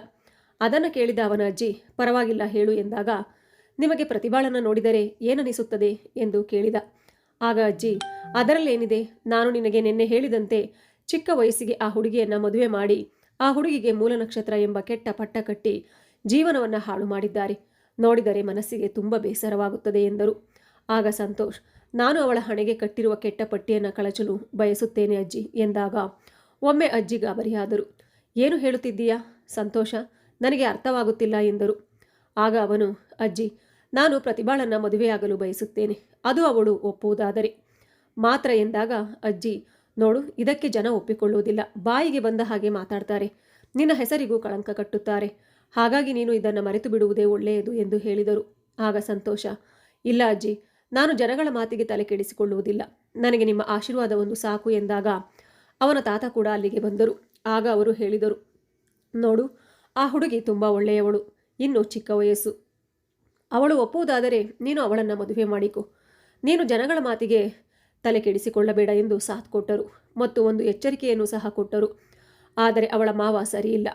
ಅದನ್ನು ಕೇಳಿದ ಅವನ ಅಜ್ಜಿ, ಪರವಾಗಿಲ್ಲ ಹೇಳು ಎಂದಾಗ, ನಿಮಗೆ ಪ್ರತಿಭಾಳನ್ನು ನೋಡಿದರೆ ಏನನಿಸುತ್ತದೆ ಎಂದು ಕೇಳಿದ. ಆಗ ಅಜ್ಜಿ, ಅದರಲ್ಲೇನಿದೆ, ನಾನು ನಿನಗೆ ನಿನ್ನೆ ಹೇಳಿದಂತೆ ಚಿಕ್ಕ ವಯಸ್ಸಿಗೆ ಆ ಹುಡುಗಿಯನ್ನು ಮದುವೆ ಮಾಡಿ ಆ ಹುಡುಗಿಗೆ ಮೂಲ ನಕ್ಷತ್ರ ಎಂಬ ಕೆಟ್ಟ ಪಟ್ಟ ಕಟ್ಟಿ ಜೀವನವನ್ನು ಹಾಳು ಮಾಡಿದ್ದಾರೆ. ನೋಡಿದರೆ ಮನಸ್ಸಿಗೆ ತುಂಬ ಬೇಸರವಾಗುತ್ತದೆ ಎಂದರು. ಆಗ ಸಂತೋಷ್, ನಾನು ಅವಳ ಹಣೆಗೆ ಕಟ್ಟಿರುವ ಕೆಟ್ಟ ಪಟ್ಟಿಯನ್ನು ಕಳಚಲು ಬಯಸುತ್ತೇನೆ ಅಜ್ಜಿ ಎಂದಾಗ ಒಮ್ಮೆ ಅಜ್ಜಿ ಗಾಬರಿಯಾದರು. ಏನು ಹೇಳುತ್ತಿದ್ದೀಯಾ ಸಂತೋಷ? ನನಗೆ ಅರ್ಥವಾಗುತ್ತಿಲ್ಲ ಎಂದರು. ಆಗ ಅವನು, ಅಜ್ಜಿ, ನಾನು ಪ್ರತಿಭಾಳನ್ನು ಮದುವೆಯಾಗಲು ಬಯಸುತ್ತೇನೆ, ಅದು ಅವಳು ಒಪ್ಪುವುದಾದರೆ ಮಾತ್ರ ಎಂದಾಗ ಅಜ್ಜಿ, ನೋಡು, ಇದಕ್ಕೆ ಜನ ಒಪ್ಪಿಕೊಳ್ಳುವುದಿಲ್ಲ. ಬಾಯಿಗೆ ಬಂದ ಹಾಗೆ ಮಾತಾಡ್ತಾರೆ. ನಿನ್ನ ಹೆಸರಿಗೂ ಕಳಂಕ ಕಟ್ಟುತ್ತಾರೆ. ಹಾಗಾಗಿ ನೀನು ಇದನ್ನು ಮರೆತು ಬಿಡುವುದೇ ಒಳ್ಳೆಯದು ಎಂದು ಹೇಳಿದರು. ಆಗ ಸಂತೋಷ, ಇಲ್ಲ ಅಜ್ಜಿ, ನಾನು ಜನಗಳ ಮಾತಿಗೆ ತಲೆ ಕೆಡಿಸಿಕೊಳ್ಳುವುದಿಲ್ಲ. ನನಗೆ ನಿಮ್ಮ ಆಶೀರ್ವಾದ ಒಂದು ಸಾಕು ಎಂದಾಗ ಅವನ ತಾತ ಕೂಡ ಅಲ್ಲಿಗೆ ಬಂದರು. ಆಗ ಅವರು ಹೇಳಿದರು, ನೋಡು, ಆ ಹುಡುಗಿ ತುಂಬ ಒಳ್ಳೆಯವಳು, ಇನ್ನೂ ಚಿಕ್ಕ ವಯಸ್ಸು. ಅವಳು ಒಪ್ಪುವುದಾದರೆ ನೀನು ಅವಳನ್ನು ಮದುವೆ ಮಾಡಿಕೊ. ನೀನು ಜನಗಳ ಮಾತಿಗೆ ತಲೆ ಕೆಡಿಸಿಕೊಳ್ಳಬೇಡ ಎಂದು ಸಾಥ್ ಕೊಟ್ಟರು ಮತ್ತು ಒಂದು ಎಚ್ಚರಿಕೆಯನ್ನು ಸಹ ಕೊಟ್ಟರು. ಆದರೆ ಅವಳ ಮಾವ ಸರಿಯಿಲ್ಲ,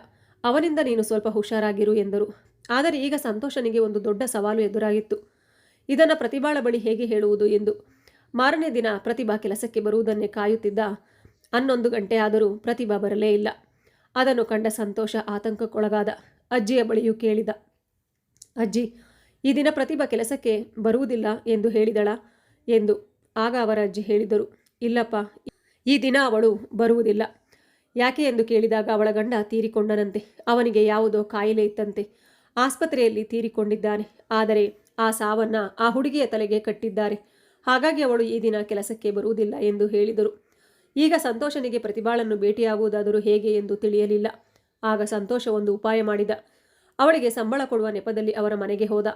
ಅವನಿಂದ ನೀನು ಸ್ವಲ್ಪ ಹುಷಾರಾಗಿರು ಎಂದರು. ಆದರೆ ಈಗ ಸಂತೋಷನಿಗೆ ಒಂದು ದೊಡ್ಡ ಸವಾಲು ಎದುರಾಗಿತ್ತು. ಇದನ್ನು ಪ್ರತಿಭಾಳ ಬಳಿ ಹೇಗೆ ಹೇಳುವುದು ಎಂದು. ಮಾರನೇ ದಿನ ಪ್ರತಿಭಾ ಕೆಲಸಕ್ಕೆ ಬರುವುದನ್ನೇ ಕಾಯುತ್ತಿದ್ದ. 11 ಗಂಟೆ ಆದರೂ ಪ್ರತಿಭಾ ಬರಲೇ ಇಲ್ಲ. ಅದನ್ನು ಕಂಡ ಸಂತೋಷ ಆತಂಕಕ್ಕೊಳಗಾದ. ಅಜ್ಜಿಯ ಬಳಿಯೂ ಕೇಳಿದ, ಅಜ್ಜಿ, ಈ ದಿನ ಪ್ರತಿಭಾ ಕೆಲಸಕ್ಕೆ ಬರುವುದಿಲ್ಲ ಎಂದು ಹೇಳಿದಳ ಎಂದು. ಆಗ ಅವರ ಅಜ್ಜಿ ಹೇಳಿದರು, ಇಲ್ಲಪ್ಪ, ಈ ದಿನ ಅವಳು ಬರುವುದಿಲ್ಲ. ಯಾಕೆ ಎಂದು ಕೇಳಿದಾಗ ಅವಳ ಗಂಡ ತೀರಿಕೊಂಡನಂತೆ. ಅವನಿಗೆ ಯಾವುದೋ ಕಾಯಿಲೆ ಇತ್ತಂತೆ. ಆಸ್ಪತ್ರೆಯಲ್ಲಿ ತೀರಿಕೊಂಡಿದ್ದಾನೆ. ಆದರೆ ಆ ಸಾವನ್ನ ಆ ಹುಡುಗಿಯ ತಲೆಗೆ ಕಟ್ಟಿದ್ದಾರೆ. ಹಾಗಾಗಿ ಅವಳು ಈ ದಿನ ಕೆಲಸಕ್ಕೆ ಬರುವುದಿಲ್ಲ ಎಂದು ಹೇಳಿದರು. ಈಗ ಸಂತೋಷನಿಗೆ ಪ್ರತಿಭಾಳನ್ನು ಭೇಟಿಯಾಗುವುದಾದರೂ ಹೇಗೆ ಎಂದು ತಿಳಿಯಲಿಲ್ಲ. ಆಗ ಸಂತೋಷ ಒಂದು ಉಪಾಯ ಮಾಡಿದ. ಅವಳಿಗೆ ಸಂಬಳ ಕೊಡುವ ನೆಪದಲ್ಲಿ ಅವರ ಮನೆಗೆ ಹೋದ.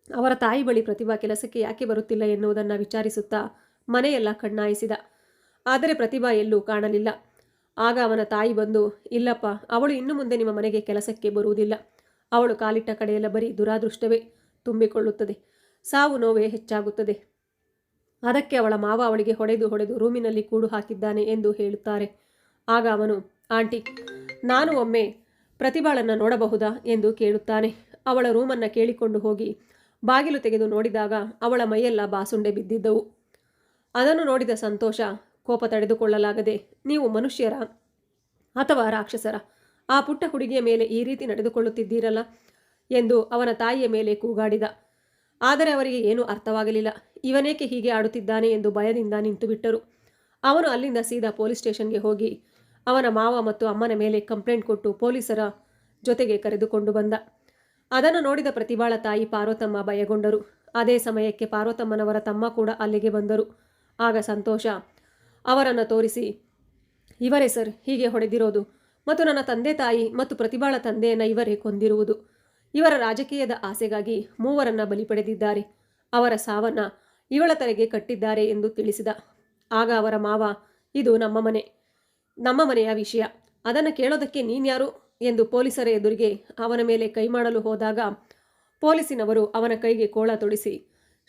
ಅವರ ತಾಯಿ ಬಳಿ ಪ್ರತಿಭಾ ಕೆಲಸಕ್ಕೆ ಯಾಕೆ ಬರುತ್ತಿಲ್ಲ ಎನ್ನುವುದನ್ನು ವಿಚಾರಿಸುತ್ತಾ ಮನೆಯೆಲ್ಲ ಕಣ್ಣಾಯಿಸಿದ. ಆದರೆ ಪ್ರತಿಭಾ ಎಲ್ಲೂ ಕಾಣಲಿಲ್ಲ. ಆಗ ಅವನ ತಾಯಿ ಬಂದು, ಇಲ್ಲಪ್ಪ, ಅವಳು ಇನ್ನು ಮುಂದೆ ನಿಮ್ಮ ಮನೆಗೆ ಕೆಲಸಕ್ಕೆ ಬರುವುದಿಲ್ಲ. ಅವಳು ಕಾಲಿಟ್ಟ ಕಡೆಯೆಲ್ಲ ಬರೀ ದುರಾದೃಷ್ಟವೇ ತುಂಬಿಕೊಳ್ಳುತ್ತದೆ. ಸಾವು ನೋವೇ ಹೆಚ್ಚಾಗುತ್ತದೆ. ಅದಕ್ಕೆ ಅವಳ ಮಾವ ಅವಳಿಗೆ ಹೊಡೆದು ರೂಮಿನಲ್ಲಿ ಕೂಡು ಹಾಕಿದ್ದಾನೆ ಎಂದು ಹೇಳುತ್ತಾರೆ. ಆಗ ಅವನು, ಆಂಟಿ, ನಾನು ಒಮ್ಮೆ ಪ್ರತಿಭಾಳನ್ನು ನೋಡಬಹುದಾ ಎಂದು ಕೇಳುತ್ತಾನೆ. ಅವಳ ರೂಮನ್ನು ಕೇಳಿಕೊಂಡು ಹೋಗಿ ಬಾಗಿಲು ತೆಗೆದು ನೋಡಿದಾಗ ಅವಳ ಮೈಯೆಲ್ಲ ಬಾಸುಂಡೆ ಬಿದ್ದಿದ್ದವು. ಅದನ್ನು ನೋಡಿದ ಸಂತೋಷ ಕೋಪ ತಡೆದುಕೊಳ್ಳಲಾಗದೆ, ನೀವು ಮನುಷ್ಯರ ಅಥವಾ ರಾಕ್ಷಸರ? ಆ ಪುಟ್ಟ ಹುಡುಗಿಯ ಮೇಲೆ ಈ ರೀತಿ ನಡೆದುಕೊಳ್ಳುತ್ತಿದ್ದೀರಲ್ಲ ಎಂದು ಅವನ ತಾಯಿಯ ಮೇಲೆ ಕೂಗಾಡಿದ. ಆದರೆ ಅವರಿಗೆ ಏನೂ ಅರ್ಥವಾಗಲಿಲ್ಲ. ಇವನೇಕೆ ಹೀಗೆ ಆಡುತ್ತಿದ್ದಾನೆ ಎಂದು ಭಯದಿಂದ ನಿಂತುಬಿಟ್ಟರು. ಅವನು ಅಲ್ಲಿಂದ ಸೀದಾ ಪೊಲೀಸ್ ಸ್ಟೇಷನ್ಗೆ ಹೋಗಿ ಅವನ ಮಾವ ಮತ್ತು ಅಮ್ಮನ ಮೇಲೆ ಕಂಪ್ಲೇಂಟ್ ಕೊಟ್ಟು ಪೊಲೀಸರ ಜೊತೆಗೆ ಕರೆದುಕೊಂಡು ಬಂದ. ಅದನ್ನು ನೋಡಿದ ಪ್ರತಿಭಾಳ ತಾಯಿ ಪಾರ್ವತಮ್ಮ ಭಯಗೊಂಡರು. ಅದೇ ಸಮಯಕ್ಕೆ ಪಾರ್ವತಮ್ಮನವರ ತಮ್ಮ ಕೂಡ ಅಲ್ಲಿಗೆ ಬಂದರು. ಆಗ ಸಂತೋಷ ಅವರನ್ನು ತೋರಿಸಿ, ಇವರೇ ಸರ್ ಹೀಗೆ ಹೊಡೆದಿರೋದು, ಮತ್ತು ನನ್ನ ತಂದೆ ತಾಯಿ ಮತ್ತು ಪ್ರತಿಭಾಳ ತಂದೆಯನ್ನು ಇವರೇ ಕೊಂದಿರುವುದು. ಇವರ ರಾಜಕೀಯದ ಆಸೆಗಾಗಿ ಮೂವರನ್ನ ಬಲಿ ಪಡೆದಿದ್ದಾರೆ. ಅವರ ಸಾವನ್ನ ಇವಳ ತಲೆಗೆ ಕಟ್ಟಿದ್ದಾರೆ ಎಂದು ತಿಳಿಸಿದ. ಆಗ ಅವರ ಮಾವ, ಇದು ನಮ್ಮ ಮನೆಯ ವಿಷಯ, ಅದನ್ನು ಕೇಳೋದಕ್ಕೆ ನೀನ್ಯಾರು ಎಂದು ಪೊಲೀಸರ ಎದುರಿಗೆ ಅವನ ಮೇಲೆ ಕೈ ಮಾಡಲು ಹೋದಾಗ ಪೊಲೀಸಿನವರು ಅವನ ಕೈಗೆ ಕೋಳ ತೊಡಿಸಿ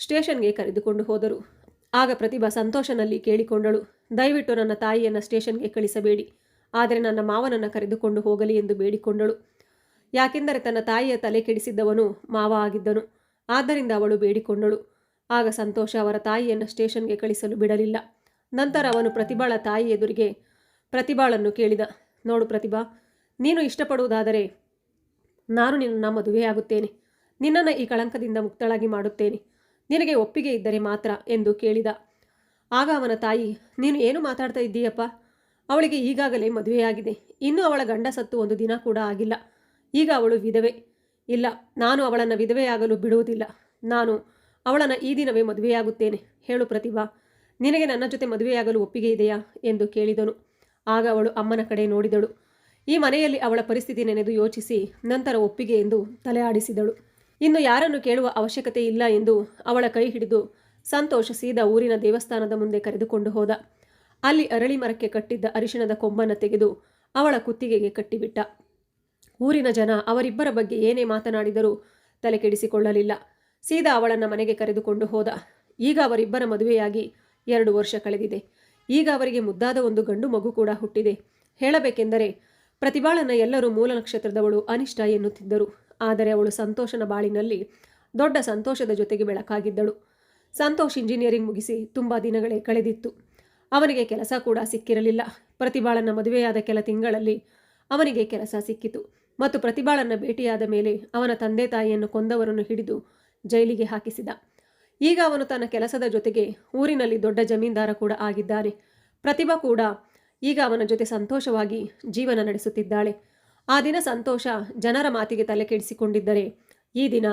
ಸ್ಟೇಷನ್ಗೆ ಕರೆದುಕೊಂಡು ಹೋದರು. ಆಗ ಪ್ರತಿಭಾ ಸಂತೋಷನಲ್ಲಿ ಕೇಳಿಕೊಂಡಳು, ದಯವಿಟ್ಟು ನನ್ನ ತಾಯಿಯನ್ನು ಸ್ಟೇಷನ್ಗೆ ಕಳಿಸಬೇಡಿ, ಆದರೆ ನನ್ನ ಮಾವನನ್ನು ಕರೆದುಕೊಂಡು ಹೋಗಲಿ ಎಂದು ಬೇಡಿಕೊಂಡಳು. ಯಾಕೆಂದರೆ ತನ್ನ ತಾಯಿಯ ತಲೆ ಕೆಡಿಸಿದ್ದವನು ಮಾವ ಆಗಿದ್ದನು. ಆದ್ದರಿಂದ ಅವಳು ಬೇಡಿಕೊಂಡಳು. ಆಗ ಸಂತೋಷ ಅವರ ತಾಯಿಯನ್ನು ಸ್ಟೇಷನ್ಗೆ ಕಳಿಸಲು ಬಿಡಲಿಲ್ಲ. ನಂತರ ಅವನು ಪ್ರತಿಭಾಳ ತಾಯಿ ಎದುರಿಗೆ ಪ್ರತಿಭಾಳನ್ನು ಕೇಳಿದ, ನೋಡು ಪ್ರತಿಭಾ, ನೀನು ಇಷ್ಟಪಡುವುದಾದರೆ ನಾನು ನಿನ್ನನ್ನು ಮದುವೆಯಾಗುತ್ತೇನೆ. ನಿನ್ನನ್ನು ಈ ಕಳಂಕದಿಂದ ಮುಕ್ತಳಾಗಿ ಮಾಡುತ್ತೇನೆ. ನಿನಗೆ ಒಪ್ಪಿಗೆ ಇದ್ದರೆ ಮಾತ್ರ ಎಂದು ಕೇಳಿದ. ಆಗ ಅವನ ತಾಯಿ, ನೀನು ಏನು ಮಾತಾಡ್ತಾ ಇದ್ದೀಯಪ್ಪ? ಅವಳಿಗೆ ಈಗಾಗಲೇ ಮದುವೆಯಾಗಿದೆ. ಇನ್ನೂ ಅವಳ ಗಂಡ ಸತ್ತು ಒಂದು ದಿನ ಕೂಡ ಆಗಿಲ್ಲ. ಈಗ ಅವಳು ವಿಧವೆ. ಇಲ್ಲ, ನಾನು ಅವಳನ್ನು ವಿಧವೆಯಾಗಲು ಬಿಡುವುದಿಲ್ಲ. ನಾನು ಅವಳನ್ನು ಈ ದಿನವೇ ಮದುವೆಯಾಗುತ್ತೇನೆ. ಹೇಳು ಪ್ರತಿಭಾ, ನಿನಗೆ ನನ್ನ ಜೊತೆ ಮದುವೆಯಾಗಲು ಒಪ್ಪಿಗೆ ಇದೆಯಾ ಎಂದು ಕೇಳಿದನು. ಆಗ ಅವಳು ಅಮ್ಮನ ಕಡೆ ನೋಡಿದಳು. ಈ ಮನೆಯಲ್ಲಿ ಅವಳ ಪರಿಸ್ಥಿತಿ ನೆನೆದು ಯೋಚಿಸಿ ನಂತರ ಒಪ್ಪಿಗೆ ಎಂದು ತಲೆ ಆಡಿಸಿದಳು. ಇನ್ನು ಯಾರನ್ನು ಕೇಳುವ ಅವಶ್ಯಕತೆ ಇಲ್ಲ ಎಂದು ಅವಳ ಕೈ ಹಿಡಿದು ಸಂತೋಷ ಸೀದಾ ಊರಿನ ದೇವಸ್ಥಾನದ ಮುಂದೆ ಕರೆದುಕೊಂಡು ಹೋದ. ಅಲ್ಲಿ ಅರಳಿ ಮರಕ್ಕೆ ಕಟ್ಟಿದ್ದ ಅರಿಶಿಣದ ಕೊಂಬನ್ನು ತೆಗೆದು ಅವಳ ಕುತ್ತಿಗೆಗೆ ಕಟ್ಟಿಬಿಟ್ಟ. ಊರಿನ ಜನ ಅವರಿಬ್ಬರ ಬಗ್ಗೆ ಏನೇ ಮಾತನಾಡಿದರೂ ತಲೆ ಕೆಡಿಸಿಕೊಳ್ಳಲಿಲ್ಲ. ಸೀದಾ ಅವಳನ್ನು ಮನೆಗೆ ಕರೆದುಕೊಂಡು ಹೋದ. ಈಗ ಅವರಿಬ್ಬರ ಮದುವೆಯಾಗಿ 2 ವರ್ಷ ಕಳೆದಿದೆ. ಈಗ ಅವರಿಗೆ ಮುದ್ದಾದ ಒಂದು ಗಂಡು ಮಗು ಕೂಡ ಹುಟ್ಟಿದೆ. ಹೇಳಬೇಕೆಂದರೆ ಪ್ರತಿಭಾಳನ್ನು ಎಲ್ಲರೂ ಮೂಲ ನಕ್ಷತ್ರದವಳು ಅನಿಷ್ಟ ಎನ್ನುತ್ತಿದ್ದರು. ಆದರೆ ಅವಳು ಸಂತೋಷನ ಬಾಳಿನಲ್ಲಿ ದೊಡ್ಡ ಸಂತೋಷದ ಜೊತೆಗೆ ಬೆಳಕಾಗಿದ್ದಳು. ಸಂತೋಷ್ ಇಂಜಿನಿಯರಿಂಗ್ ಮುಗಿಸಿ ತುಂಬ ದಿನಗಳೇ ಕಳೆದಿತ್ತು. ಅವನಿಗೆ ಕೆಲಸ ಕೂಡ ಸಿಕ್ಕಿರಲಿಲ್ಲ. ಪ್ರತಿಭಾಳನ್ನು ಮದುವೆಯಾದ ಕೆಲ ತಿಂಗಳಲ್ಲಿ ಅವನಿಗೆ ಕೆಲಸ ಸಿಕ್ಕಿತು ಮತ್ತು ಪ್ರತಿಭಾಳನ್ನು ಭೇಟಿಯಾದ ಮೇಲೆ ಅವನ ತಂದೆ ತಾಯಿಯನ್ನು ಕೊಂದವರನ್ನು ಹಿಡಿದು ಜೈಲಿಗೆ ಹಾಕಿಸಿದ. ಈಗ ಅವನು ತನ್ನ ಕೆಲಸದ ಜೊತೆಗೆ ಊರಿನಲ್ಲಿ ದೊಡ್ಡ ಜಮೀನ್ದಾರ ಕೂಡ ಆಗಿದ್ದಾನೆ. ಪ್ರತಿಭಾ ಕೂಡ ಈಗ ಅವನ ಜೊತೆ ಸಂತೋಷವಾಗಿ ಜೀವನ ನಡೆಸುತ್ತಿದ್ದಾಳೆ. ಆ ದಿನ ಸಂತೋಷ ಜನರ ಮಾತಿಗೆ ತಲೆ ಕೆಡಿಸಿಕೊಂಡಿದ್ದರೆ ಈ ದಿನ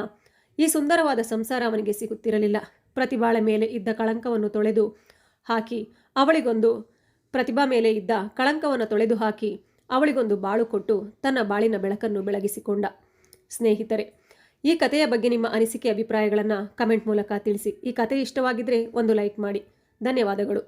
ಈ ಸುಂದರವಾದ ಸಂಸಾರ ಅವನಿಗೆ ಸಿಗುತ್ತಿರಲಿಲ್ಲ. ಪ್ರತಿಭಾಳ ಮೇಲೆ ಇದ್ದ ಕಳಂಕವನ್ನು ತೊಳೆದು ಹಾಕಿ ಪ್ರತಿಭಾ ಮೇಲೆ ಇದ್ದ ಕಳಂಕವನ್ನು ತೊಳೆದು ಹಾಕಿ ಅವಳಿಗೊಂದು ಬಾಳು ಕೊಟ್ಟು ತನ್ನ ಬಾಳಿನ ಬೆಳಕನ್ನು ಬೆಳಗಿಸಿಕೊಂಡ. ಸ್ನೇಹಿತರೆ, ಈ ಕಥೆಯ ಬಗ್ಗೆ ನಿಮ್ಮ ಅನಿಸಿಕೆ ಅಭಿಪ್ರಾಯಗಳನ್ನು ಕಮೆಂಟ್ ಮೂಲಕ ತಿಳಿಸಿ. ಈ ಕಥೆ ಇಷ್ಟವಾಗಿದ್ದರೆ ಒಂದು ಲೈಕ್ ಮಾಡಿ. ಧನ್ಯವಾದಗಳು.